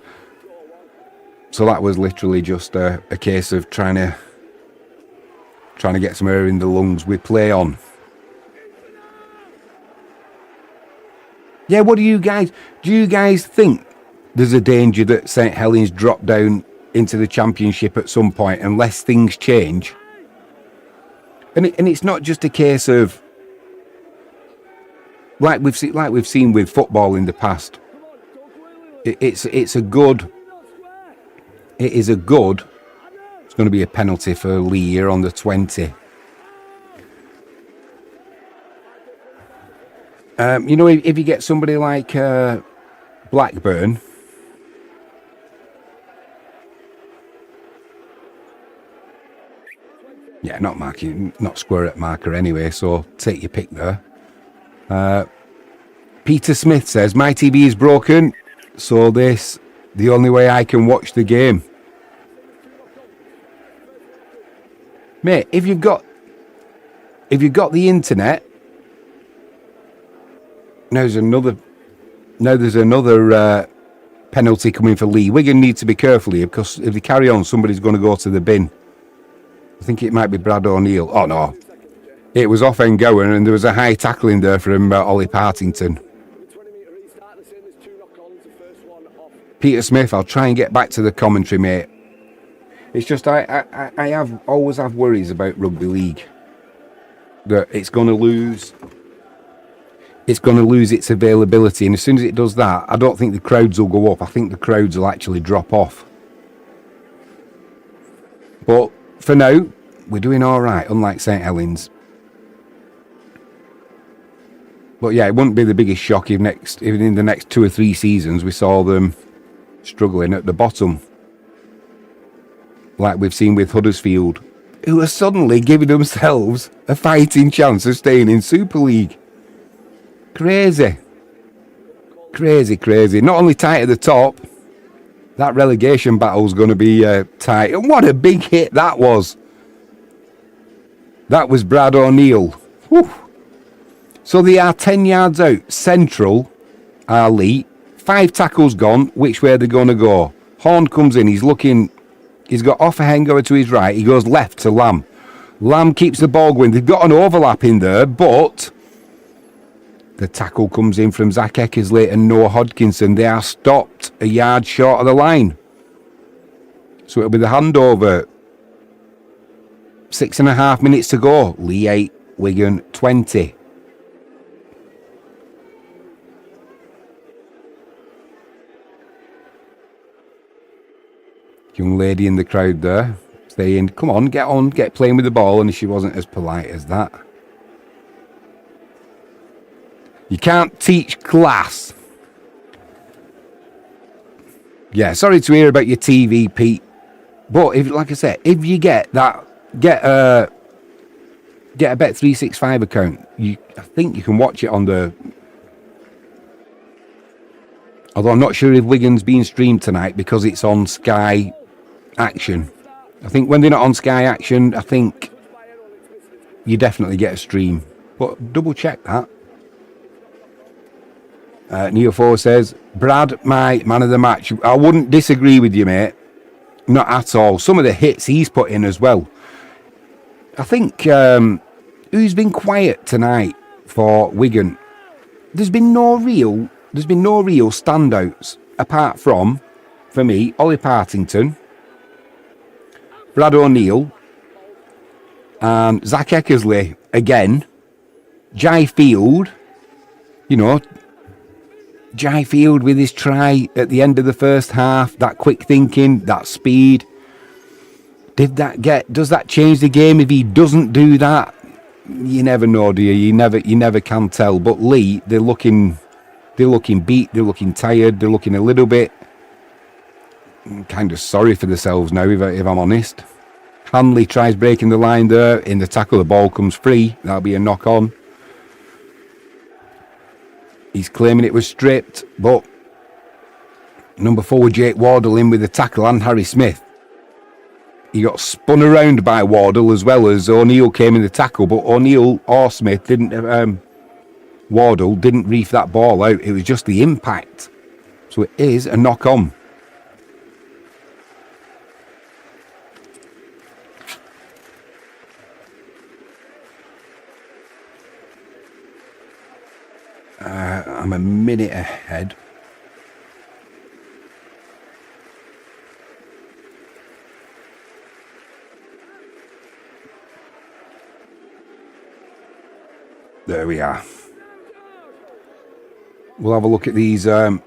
So that was literally just a case of trying to get some air in the lungs with play on. Yeah, what do you guys think there's a danger that St Helens drop down into the championship at some point unless things change? And it's not just a case of like we've seen with football in the past. It's going to be a penalty for Leigh here on the 20. You know, if you get somebody like Blackburn, yeah, not square at marker anyway, so take your pick there. Peter Smith says, my TV is broken, so the only way I can watch the game. Mate, if you've got the internet, now there's another penalty coming for Leigh. Wigan need to be careful here, because if they carry on, somebody's going to go to the bin. I think it might be Brad O'Neill. Oh no, It was off and going, and there was a high tackling there from Ollie Partington. Peter Smith, I'll try and get back to the commentary, mate. It's just I always have worries about rugby league that it's going to lose its availability, and as soon as it does that, I don't think the crowds will go up. I think the crowds will actually drop off. But for now, we're doing all right, unlike St Helens. But yeah, it wouldn't be the biggest shock if even in the next 2 or 3 seasons we saw them struggling at the bottom, like we've seen with Huddersfield, who are suddenly giving themselves a fighting chance of staying in Super League. Crazy. Not only tight at the top, that relegation battle's going to be tight. And what a big hit that was. That was Brad O'Neill. Whew. So they are 10 yards out. Central are Leigh. 5 tackles gone. Which way are they going to go? Horn comes in. He's got Offahengo to his right. He goes left to Lamb. Lamb keeps the ball going. They've got an overlap in there, but the tackle comes in from Zach Eckersley and Noah Hodkinson. They are stopped a yard short of the line. So it'll be the handover. 6.5 minutes to go. Leigh 8, Wigan 20. Young lady in the crowd there saying, come on, get playing with the ball, and she wasn't as polite as that. You can't teach class. Yeah, sorry to hear about your TV, Pete. But if, like I said, if you get a Bet365 account, I think you can watch it on the. Although I'm not sure if Wigan's being streamed tonight because it's on Sky Action. I think when they're not on Sky Action, I think you definitely get a stream. But double check that. Neo4 says, Brad, my man of the match. I wouldn't disagree with you, mate. Not at all. Some of the hits he's put in as well. I think who's been quiet tonight for Wigan? There's been no real standouts apart from, for me, Ollie Partington, Brad O'Neill, and Zach Eckersley again. Jai Field, Jai Field with his try at the end of the first half, that quick thinking, that speed. Does that change the game if he doesn't do that? You never know, do you? You never can tell. But Leigh, they're looking beat, they're looking tired, they're looking a little bit kind of sorry for themselves now, if I'm honest. Hanley tries breaking the line there. In the tackle, the ball comes free. That'll be a knock on. He's claiming it was stripped, but number 4, Jake Wardle, in with the tackle, and Harry Smith. He got spun around by Wardle as well as O'Neill came in the tackle, but O'Neill or Smith Wardle didn't reef that ball out. It was just the impact. So it is a knock on. I'm a minute ahead. There we are. We'll have a look at these. As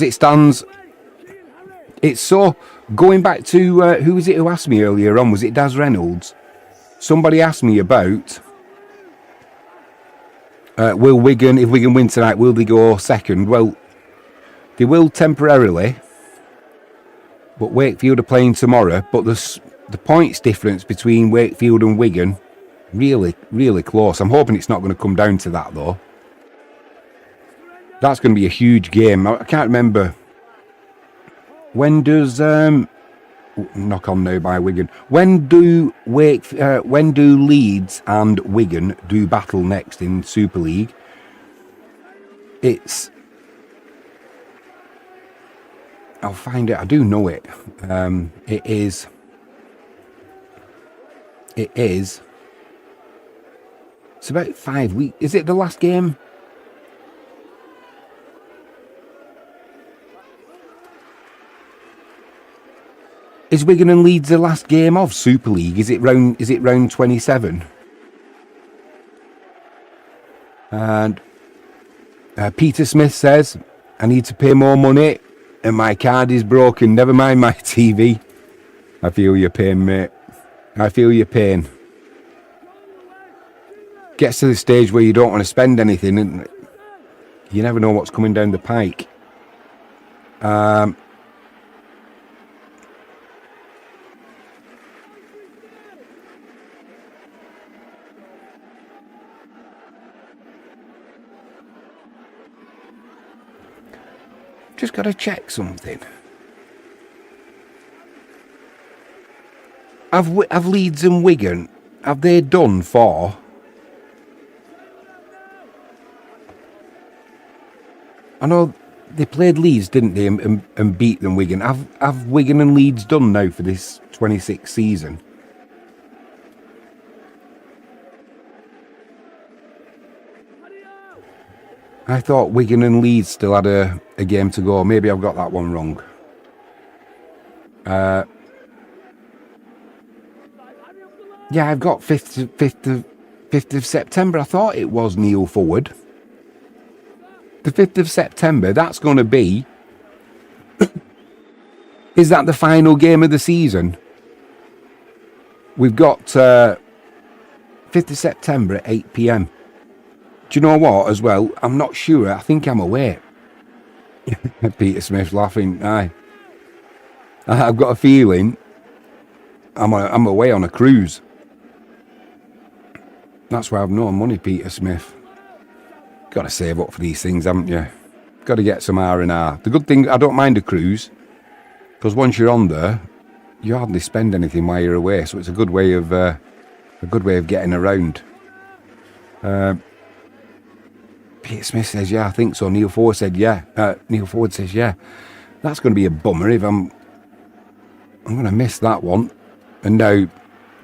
it stands, it's so... Going back to... who was it who asked me earlier on? Was it Daz Reynolds? Somebody asked me about... if Wigan win tonight, will they go second? Well, they will temporarily. But Wakefield are playing tomorrow. But the points difference between Wakefield and Wigan... Really, really close. I'm hoping it's not going to come down to that, though. That's going to be a huge game. I can't remember. When does... knock on now by Wigan. When do Leeds and Wigan do battle next in Super League? I'll find it. I do know it. It is... It is. It's about 5 weeks. Is it the last game? Is Wigan and Leeds the last game of Super League? Is it round 27? And Peter Smith says, I need to pay more money and my card is broken. Never mind my TV. I feel your pain, mate. I feel your pain. Gets to the stage where you don't want to spend anything and you never know what's coming down the pike. Just got to check something. Have Leeds and Wigan, have they done for... I know they played Leeds, didn't they, and beat them, Wigan. Have Wigan and Leeds done now for this 26th season? I thought Wigan and Leeds still had a game to go. Maybe I've got that one wrong. Yeah, I've got 5th of September. I thought it was Neil Forward. The 5th of September, that's going to be... Is that the final game of the season? We've got 5th of September at 8 p.m. Do you know what, as well? I'm not sure. I think I'm away. Peter Smith's laughing. Aye. I've got a feeling I'm away on a cruise. That's why I've no money, Peter Smith. Got to save up for these things, haven't you? Got to get some R&R. The good thing, I don't mind a cruise, because once you're on there, you hardly spend anything while you're away. So it's a good way of getting around. Peter Smith says, yeah, I think so. Neil Ford said, yeah. Neil Ford says, yeah. That's going to be a bummer if I'm going to miss that one. And now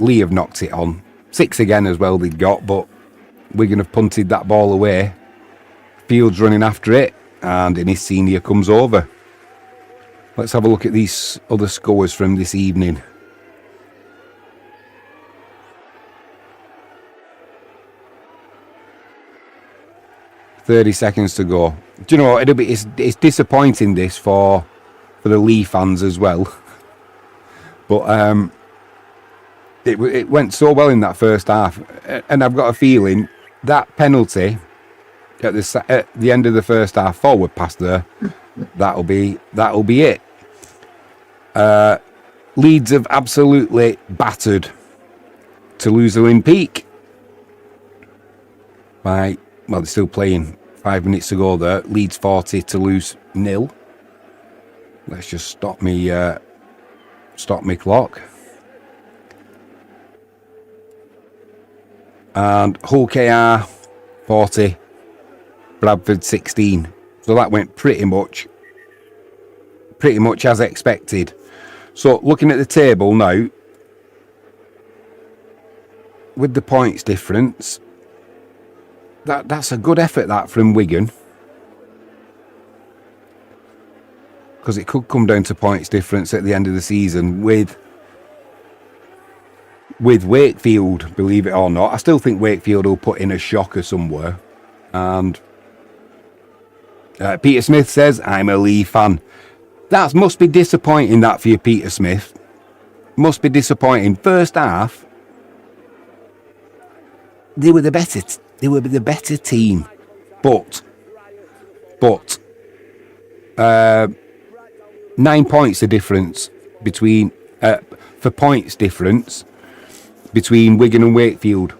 Leigh have knocked it on. 6 again as well they'd got, but Wigan have punted that ball away. Field's running after it, and Innis Senior comes over. Let's have a look at these other scores from this evening. "30 seconds to go." Do you know what? It's disappointing this for the Leigh fans as well. But it went so well in that first half, and I've got a feeling that penalty at the end of the first half, forward pass there, that'll be it. Leeds have absolutely battered Toulouse Peak. Well, they're still playing. 5 minutes to go there. Leeds 40, Toulouse 0. Let's just stop me clock. And Hull KR 40, Bradford 16. So that went pretty much as expected. So looking at the table now, with the points difference, that's a good effort that from Wigan, because it could come down to points difference at the end of the season with Wakefield, believe it or not. I still think Wakefield will put in a shocker somewhere. And Peter Smith says, I'm a Leigh fan. That must be disappointing, that, for you, Peter Smith. Must be disappointing. First half, they were the better team. But 9 points the difference between for points difference between Wigan and Wakefield.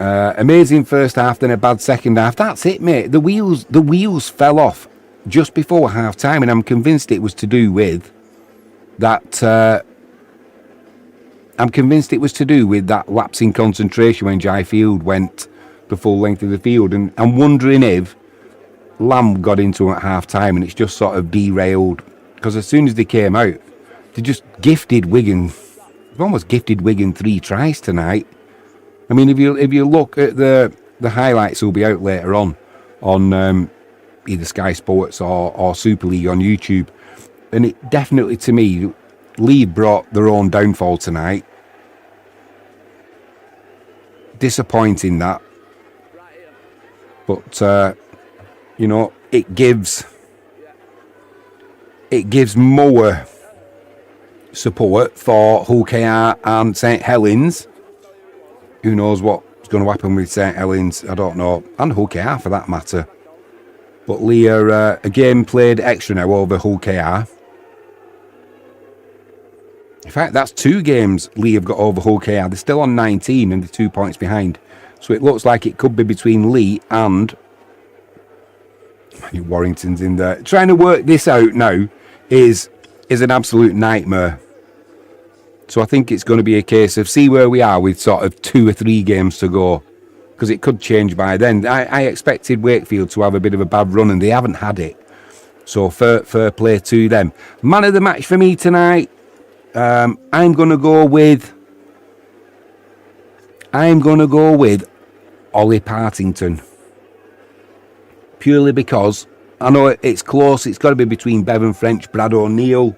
Amazing first half, then a bad second half. That's it, mate. The wheels fell off just before half time, and I'm convinced it was to do with that. I'm convinced it was to do with that lapse in concentration when Jai Field went the full length of the field, and I'm wondering if Lamb got into him at half time and it's just sort of derailed, because as soon as they came out, they just gifted Wigan They've almost gifted Wigan 3 tries tonight. I mean, if you look at the highlights, will be out later on either Sky Sports or Super League on YouTube, and it definitely, to me, Leigh brought their own downfall tonight. Disappointing that, but you know, it gives more support for Hull KR and St Helens. Who knows what's going to happen with St Helens? I don't know, and Hull KR for that matter. But Leigh are a game played extra now over Hull KR. In fact, that's 2 games Leigh have got over Hull KR. They're still on 19 and they're 2 points behind. So it looks like it could be between Leigh and Warrington's in there. Trying to work this out now is an absolute nightmare. So I think it's going to be a case of see where we are with sort of 2 or 3 games to go, because it could change by then. I expected Wakefield to have a bit of a bad run and they haven't had it. So fair play to them. Man of the match for me tonight. I'm going to go with Ollie Partington. Purely because I know it's close. It's got to be between Bevan French, Brad O'Neill,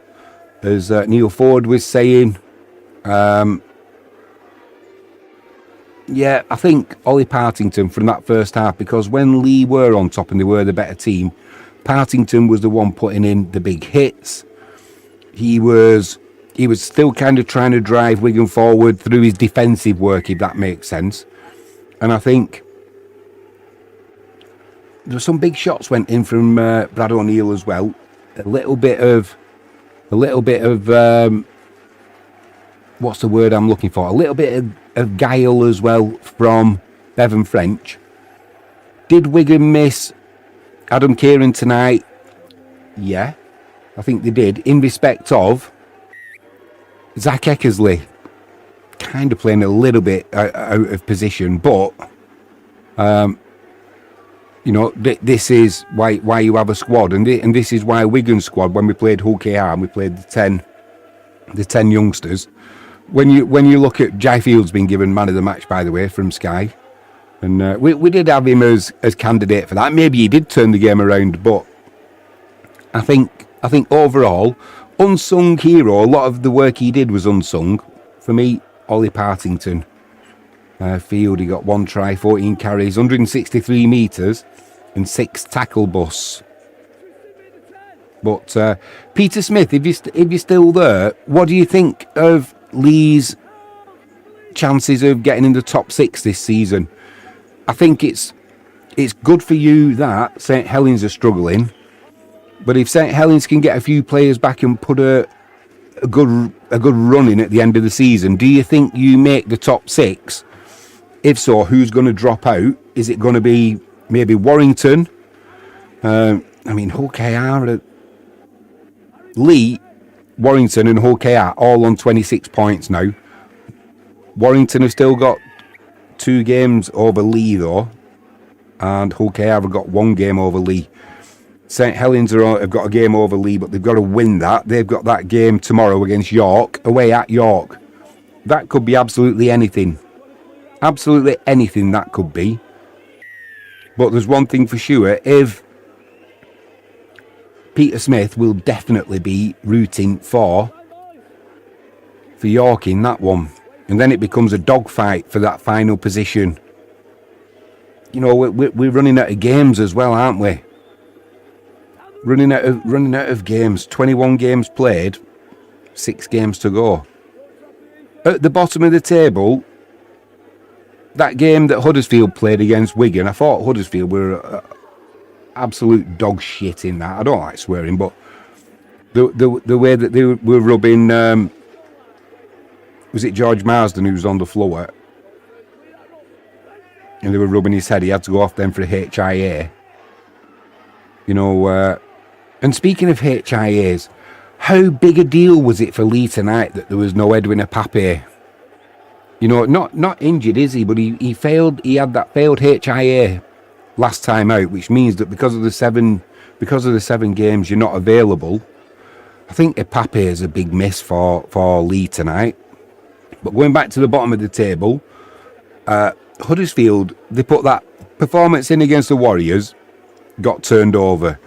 as Neil Ford was saying. Yeah, I think Ollie Partington from that first half, because when Leigh were on top and they were the better team, Partington was the one putting in the big hits. He was still kind of trying to drive Wigan forward through his defensive work, if that makes sense. And I think there were some big shots went in from Brad O'Neill as well. A little bit of what's the word I'm looking for? A little bit of guile as well from Bevan French. Did Wigan miss Adam Kieran tonight? Yeah, I think they did, in respect of Zach Eckersley kind of playing a little bit out of position, but you know, this is why you have a squad, and this is why Wigan's squad, when we played Hull KR and we played the 10 youngsters, when you look at Jai Field's been given man of the match, by the way, from Sky, and we did have him as candidate for that. Maybe he did turn the game around, but I think overall, unsung hero. A lot of the work he did was unsung. For me, Ollie Partington. Field, he got 1 try, 14 carries, 163 metres and 6 tackle busts. But Peter Smith, if you're still there, what do you think of Leigh's chances of getting in the top 6 this season? I think it's good for you that St Helens are struggling, but if St Helens can get a few players back and put a good run in at the end of the season, do you think you make the top 6? If so, who's going to drop out? Is it going to be maybe Warrington? I mean, Hull KR, Leigh, Warrington and Hull KR all on 26 points now. Warrington have still got 2 games over Leigh though, and Hull KR have got 1 game over Leigh. St Helens have got a game over Leigh, but they've got to win that. They've got that game tomorrow against York, away at York. That could be absolutely anything. Absolutely anything that could be. But there's one thing for sure, if Peter Smith will definitely be rooting for York in that one. And then it becomes a dogfight for that final position. You know, we're running out of games as well, aren't we? Running out of games. 21 games played, 6 games to go. At the bottom of the table, that game that Huddersfield played against Wigan, I thought Huddersfield were absolute dog shit in that. I don't like swearing, but the way that they were rubbing, was it George Marsden who was on the floor? And they were rubbing his head. He had to go off then for a HIA. You know, and speaking of HIAs, how big a deal was it for Leigh tonight that there was no Edwin Apape? You know, not injured, is he? But he failed. He had that failed HIA last time out, which means that because of the 7 games you're not available. I think Apape is a big miss for Leigh tonight. But going back to the bottom of the table, Huddersfield, they put that performance in against the Warriors, got turned over.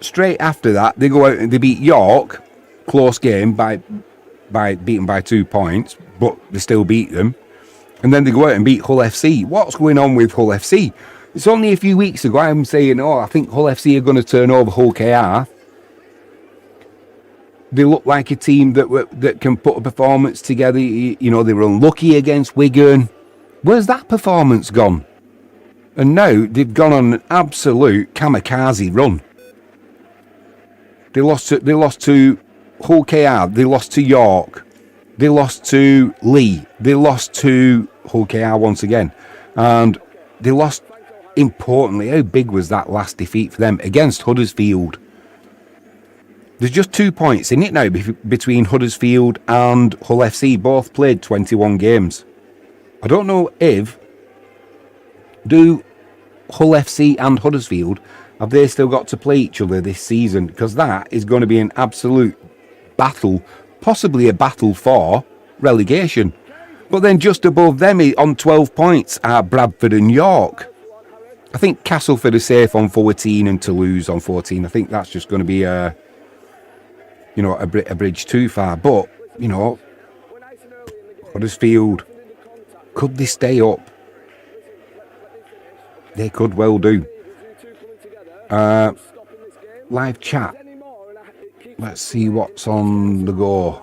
Straight after that, they go out and they beat York, close game, beaten by 2 points, but they still beat them. And then they go out and beat Hull FC. What's going on with Hull FC? It's only a few weeks ago I'm saying, I think Hull FC are going to turn over Hull KR. They look like a team that can put a performance together. They were unlucky against Wigan. Where's that performance gone? And now they've gone on an absolute kamikaze run. They lost to Hull KR. They lost to York. They lost to Leigh. They lost to Hull KR once again. And they lost, importantly, how big was that last defeat for them? Against Huddersfield. There's just 2 points in it now between Huddersfield and Hull FC. Both played 21 games. I don't know do Hull FC and Huddersfield, have they still got to play each other this season? Because that is going to be an absolute battle, possibly a battle for relegation. But then just above them on 12 points are Bradford and York. I think Castleford are safe on 14 and Toulouse on 14. I think that's just going to be a bridge too far. But, Huddersfield, could they stay up? They could well do. Live chat. Let's see what's on the go.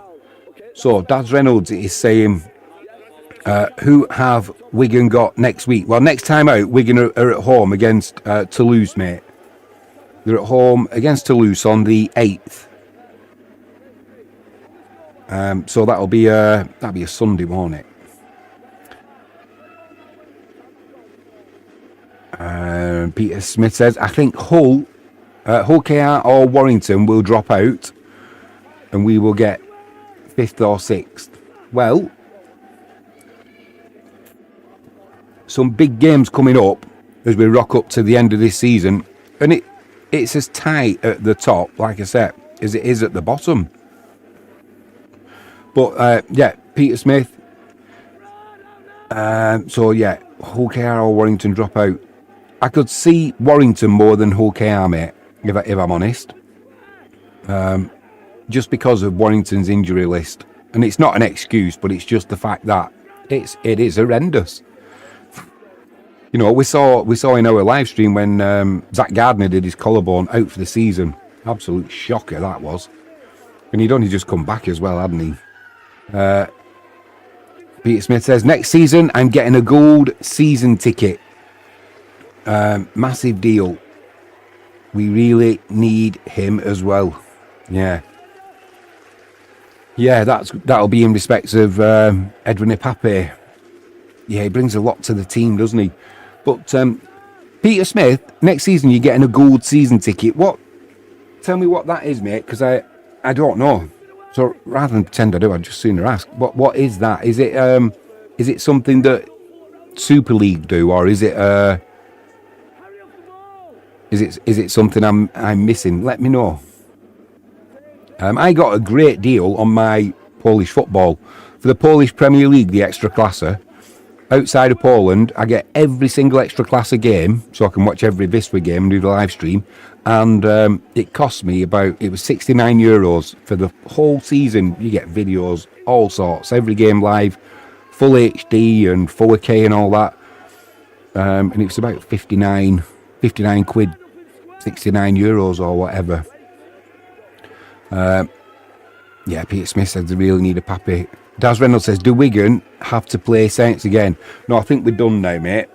So, Daz Reynolds is saying, who have Wigan got next week? Well, next time out, Wigan are at home against Toulouse, mate. They're at home against Toulouse on the 8th. So that'll be a Sunday, won't it? Peter Smith says, I think Hull KR or Warrington will drop out and we will get 5th or 6th. Well, some big games coming up as we rock up to the end of this season, and it's as tight at the top, like I said, as it is at the bottom. But Peter Smith. Hull KR or Warrington drop out. I could see Warrington more than Hull KR, mate, if I'm honest. Just because of Warrington's injury list. And it's not an excuse, but it's just the fact that it is horrendous. We saw in our live stream when Zach Gardner did his collarbone out for the season. Absolute shocker that was. And he'd only just come back as well, hadn't he? Peter Smith says, next season I'm getting a gold season ticket. Massive deal. We really need him as well. Yeah, that'll be in respect of Edwin Ipape. Yeah, he brings a lot to the team, doesn't he? But Peter Smith, next season you're getting a gold season ticket. Tell me what that is, mate, because I don't know. So rather than pretend I do, I'd just sooner ask. What is that? Is it something that Super League do, or is it something I'm missing? Let me know. I got a great deal on my Polish football for the Polish Premier League, the Ekstraklasa. Outside of Poland, I get every single Ekstraklasa game, so I can watch every Wisła game and do the live stream. And it cost me it was €69 for the whole season. You get videos, all sorts, every game live, full HD and 4K and all that. And it was about 59 quid, €69 or whatever. Peter Smith says they really need a Pappy. Daz Reynolds says, do Wigan have to play Saints again? No, I think we're done now, mate.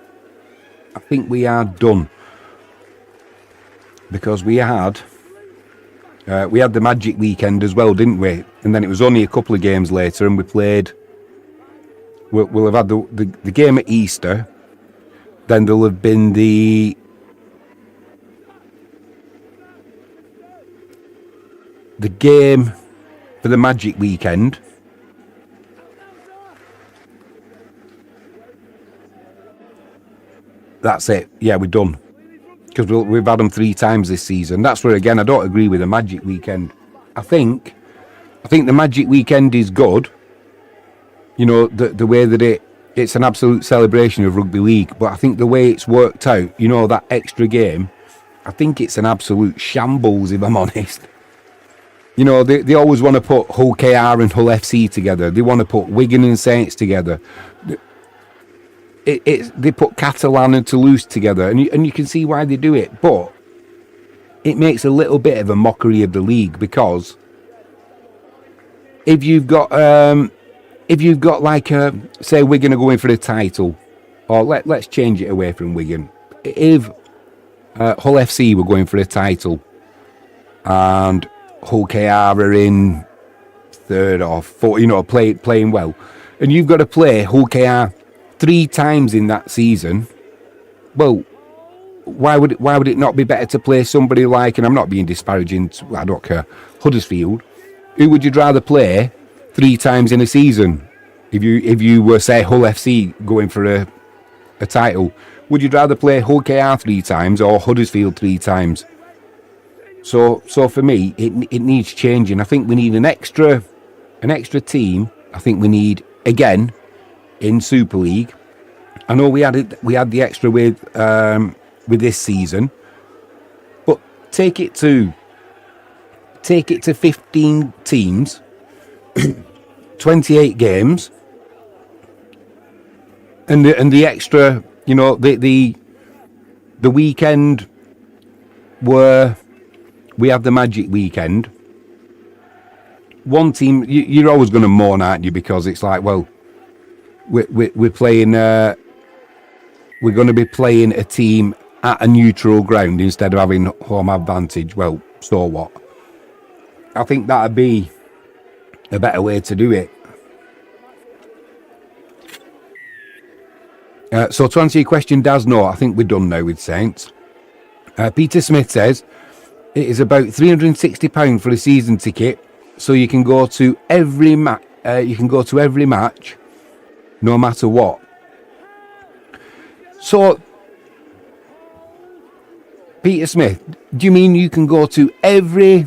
I think we are done. Because we had the Magic weekend as well, didn't we? And then it was only a couple of games later, and we played. We'll have had the game at Easter. Then there'll have been the game for the Magic weekend. That's it. Yeah, we're done. Because we've had them 3 times this season. That's where, again, I don't agree with the Magic weekend. I think the Magic weekend is good. You know, the way that it's an absolute celebration of rugby league. But I think the way it's worked out, you know, that extra game, I think it's an absolute shambles, if I'm honest. You know, they always want to put Hull KR and Hull FC together. They want to put Wigan and Saints together. They put Catalan and Toulouse together, and you can see why they do it. But it makes a little bit of a mockery of the league, because if you've got like say Wigan are going for the title, or let's change it away from Wigan. If Hull FC were going for a title and Hull KR are in third or fourth, you know, playing well, and you've got to play Hull KR 3 times in that season, well, why would it not be better to play somebody like, and I'm not being disparaging, I don't care, Huddersfield? Who would you rather play 3 times in a season? If you were, say, Hull FC going for a title, would you rather play Hull KR 3 times or Huddersfield 3 times? So for me, it needs changing. I think we need an extra team. I think we need, again, in Super League. I know we had the extra with this season, but take it to 15 teams, 28 games, and the extra, you know, the weekend where we have the Magic weekend. One team, you're always going to mourn, aren't you? Because it's like, well, we're playing. We're going to be playing a team at a neutral ground instead of having home advantage. Well, so what? I think that'd be a better way to do it. So to answer your question, Daz, no, I think we're done now with Saints. Peter Smith says it is about £360 for a season ticket, so you can go to every match. No matter what. So, Peter Smith, do you mean you can go to every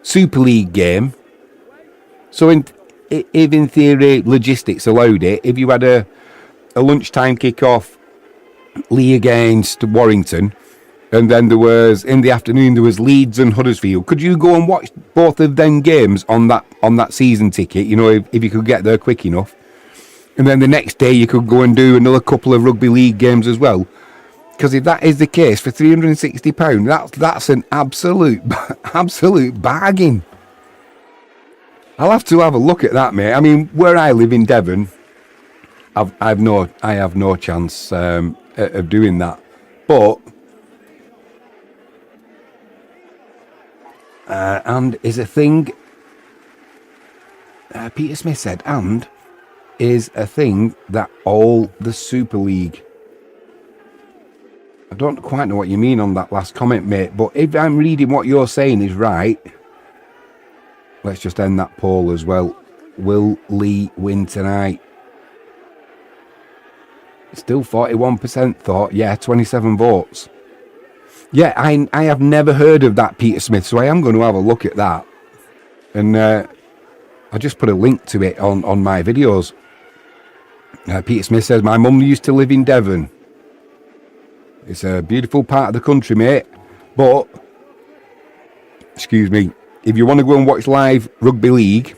Super League game? So, if in theory logistics allowed it, if you had a lunchtime kick-off, Leigh against Warrington, and then there was, in the afternoon, there was Leeds and Huddersfield, could you go and watch both of them games on that season ticket, you know, if you could get there quick enough? And then the next day you could go and do another couple of Rugby League games as well. Because if that is the case, for £360, that's an absolute bargain. I'll have to have a look at that, mate. I mean, where I live in Devon, I have no chance of doing that. But and is a thing. Peter Smith said, and is a thing that all the Super League. I don't quite know what you mean on that last comment, mate, but if I'm reading what you're saying is right, let's just end that poll as well. Will Leigh win tonight? Still 41% thought, yeah, 27 votes. Yeah, I have never heard of that, Peter Smith, so I am going to have a look at that. And I just put a link to it on my videos. Peter Smith says, my mum used to live in Devon. It's a beautiful part of the country, mate. But, excuse me, if you want to go and watch live Rugby League,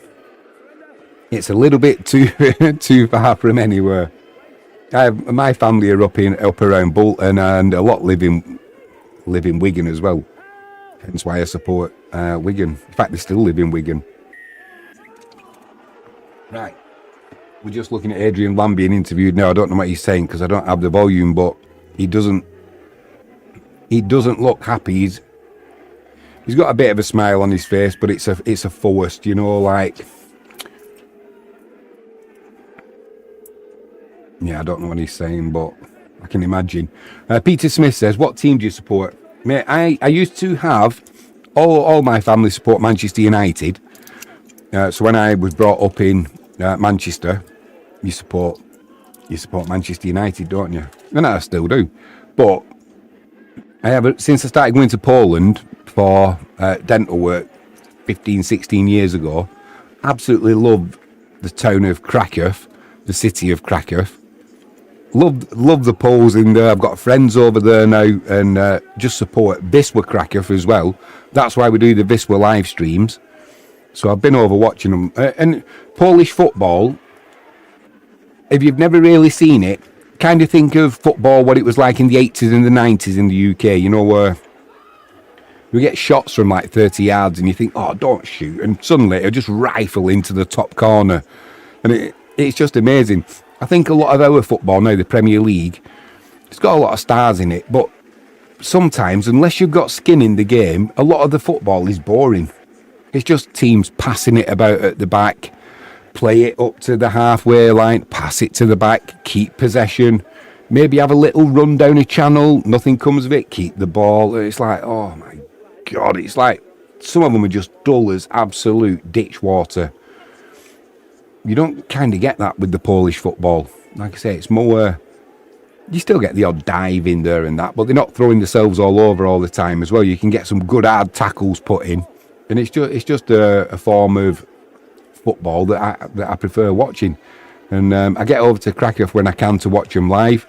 it's a little bit too far from anywhere. My family are up around Bolton, and a lot live in Wigan as well. Hence why I support Wigan. In fact, they still live in Wigan. Right. We're just looking at Adrian Lamb being interviewed now. I don't know what he's saying because I don't have the volume, but he doesn't look happy. He's got a bit of a smile on his face, but it's a forced, you know, like. Yeah, I don't know what he's saying, but I can imagine. Peter Smith says, what team do you support? Mate, I used to have all my family support Manchester United. So when I was brought up in Manchester, you support Manchester United, don't you? And I still do. But I have, since I started going to Poland for dental work 15, 16 years ago, absolutely love the town of Krakow, the city of Krakow. Love the polls in there. I've got friends over there now, and just support Wisła Krakow as well. That's why we do the Wisła live streams. So I've been over watching them. And Polish football, if you've never really seen it, kind of think of football what it was like in the 80s and the 90s in the UK, you know, where we get shots from like 30 yards and you think, oh, don't shoot. And suddenly it'll just rifle into the top corner. And it's just amazing. I think a lot of our football now, the Premier League, it's got a lot of stars in it. But sometimes, unless you've got skin in the game, a lot of the football is boring. It's just teams passing it about at the back, play it up to the halfway line, pass it to the back, keep possession, maybe have a little run down a channel, nothing comes of it, keep the ball. It's like, oh my God, it's like some of them are just dull as absolute ditch water. You don't kind of get that with the Polish football. Like I say, it's more, you still get the odd dive in there and that, but they're not throwing themselves all over all the time as well. You can get some good hard tackles put in. And it's just a form of football that I prefer watching. And I get over to Krakow when I can to watch them live.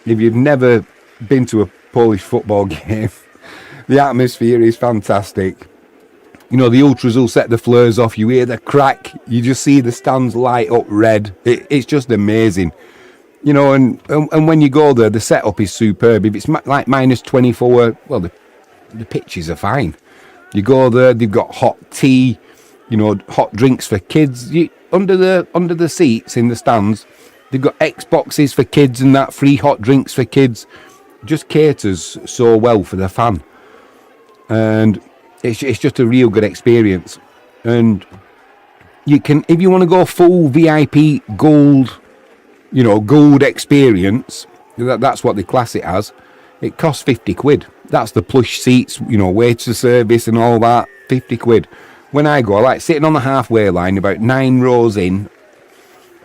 If you've never been to a Polish football game, the atmosphere is fantastic. You know, the ultras will set the flares off. You hear the crack. You just see the stands light up red. It's just amazing. You know, and when you go there, the setup is superb. If it's like minus 24, well, the pitches are fine. You go there, they've got hot tea, you know, hot drinks for kids. Under the seats in the stands, they've got Xboxes for kids and that, free hot drinks for kids. Just caters so well for the fan. And it's just a real good experience. And you can, if you want to go full VIP gold, you know, gold experience, that's what they class it as, it costs 50 quid. That's the plush seats, you know, waiter service and all that, 50 quid. When I go, I like sitting on the halfway line, about 9 rows in,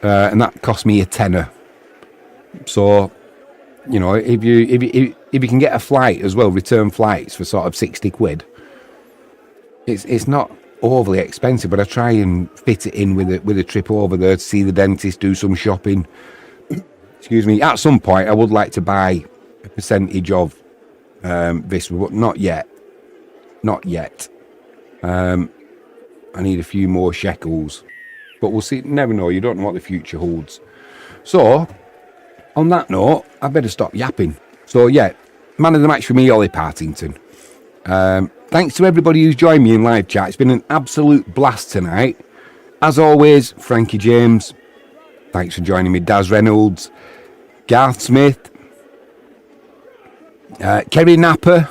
and that cost me a tenner. So, you know, if you can get a flight as well, return flights for sort of 60 quid, it's not overly expensive, but I try and fit it in with a trip over there to see the dentist, do some shopping. Excuse me. At some point, I would like to buy a percentage of this, but not yet. Not yet. I need a few more shekels, but we'll see. Never know. You don't know what the future holds. So, on that note, I better stop yapping. So yeah, man of the match for me, Ollie Partington. Thanks to everybody who's joined me in live chat. It's been an absolute blast tonight. As always, Frankie James. Thanks for joining me. Daz Reynolds, Garth Smith, Kerry Napper,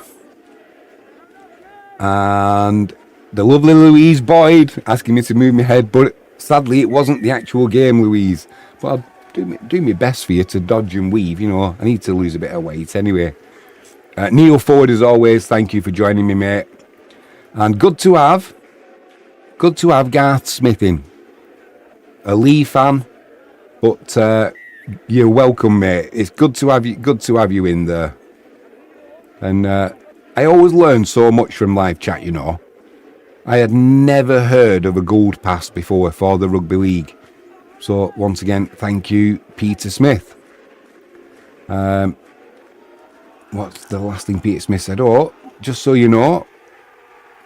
and the lovely Louise Boyd asking me to move my head, but sadly it wasn't the actual game, Louise. But I'll do my best for you to dodge and weave. You know, I need to lose a bit of weight anyway. Neil Ford, as always, thank you for joining me, mate. And good to have Garth Smith in. A Leigh fan, but you're welcome, mate. It's good to have you in there. And I always learn so much from live chat, you know. I had never heard of a gold pass before for the Rugby League. So once again, thank you, Peter Smith. What's the last thing Peter Smith said? Oh, just so you know,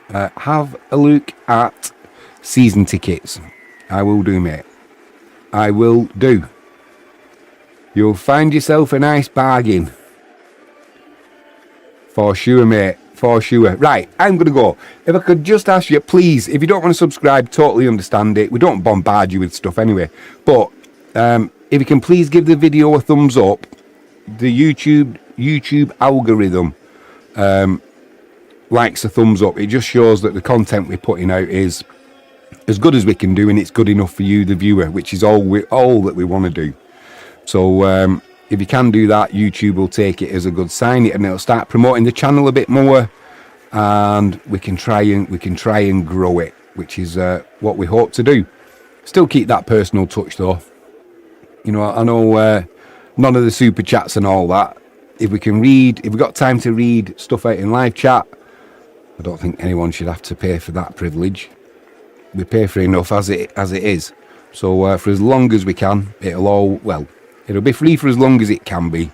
have a look at season tickets. I will do, mate. I will do. You'll find yourself a nice bargain. For sure, mate. For sure. Right, I'm going to go. If I could just ask you, please, if you don't want to subscribe, totally understand it. We don't bombard you with stuff anyway. But if you can please give the video a thumbs up. The YouTube algorithm likes a thumbs up. It just shows that the content we're putting out is as good as we can do, and it's good enough for you, the viewer, which is all that we want to do. So if you can do that, YouTube will take it as a good sign, and it'll start promoting the channel a bit more, and we can try and grow it, which is what we hope to do. Still keep that personal touch though. You know, I know none of the super chats and all that. If we've got time to read stuff out in live chat, I don't think anyone should have to pay for that privilege. We pay for enough as it is. So for as long as we can, it'll be free for as long as it can be.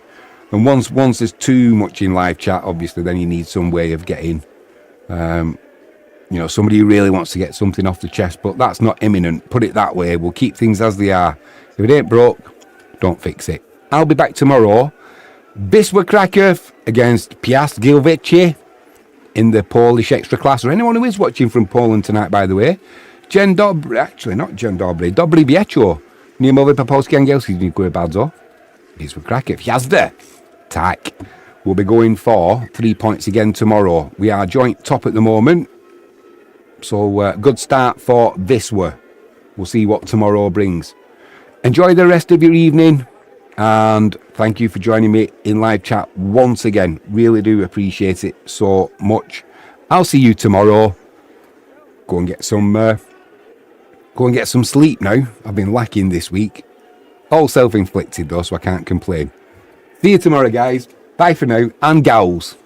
And once there's too much in live chat, obviously, then you need some way of getting, somebody who really wants to get something off the chest. But that's not imminent. Put it that way. We'll keep things as they are. If it ain't broke, don't fix it. I'll be back tomorrow. Wisła Kraków against Piast Gliwice in the Polish extra class. Or anyone who is watching from Poland tonight, by the way. Dobry wieczór. Nie mówię po polski angielski, dziękuję bardzo. Wisła Kraków. Jazda. Tak. We'll be going for 3 points again tomorrow. We are joint top at the moment. So good start for Wisła. We'll see what tomorrow brings. Enjoy the rest of your evening. And thank you for joining me in live chat once again. Really do appreciate it so much. I'll see you tomorrow. Go and get some sleep now. I've been lacking this week. All self-inflicted though, so I can't complain. See you tomorrow, guys. Bye for now, and gals.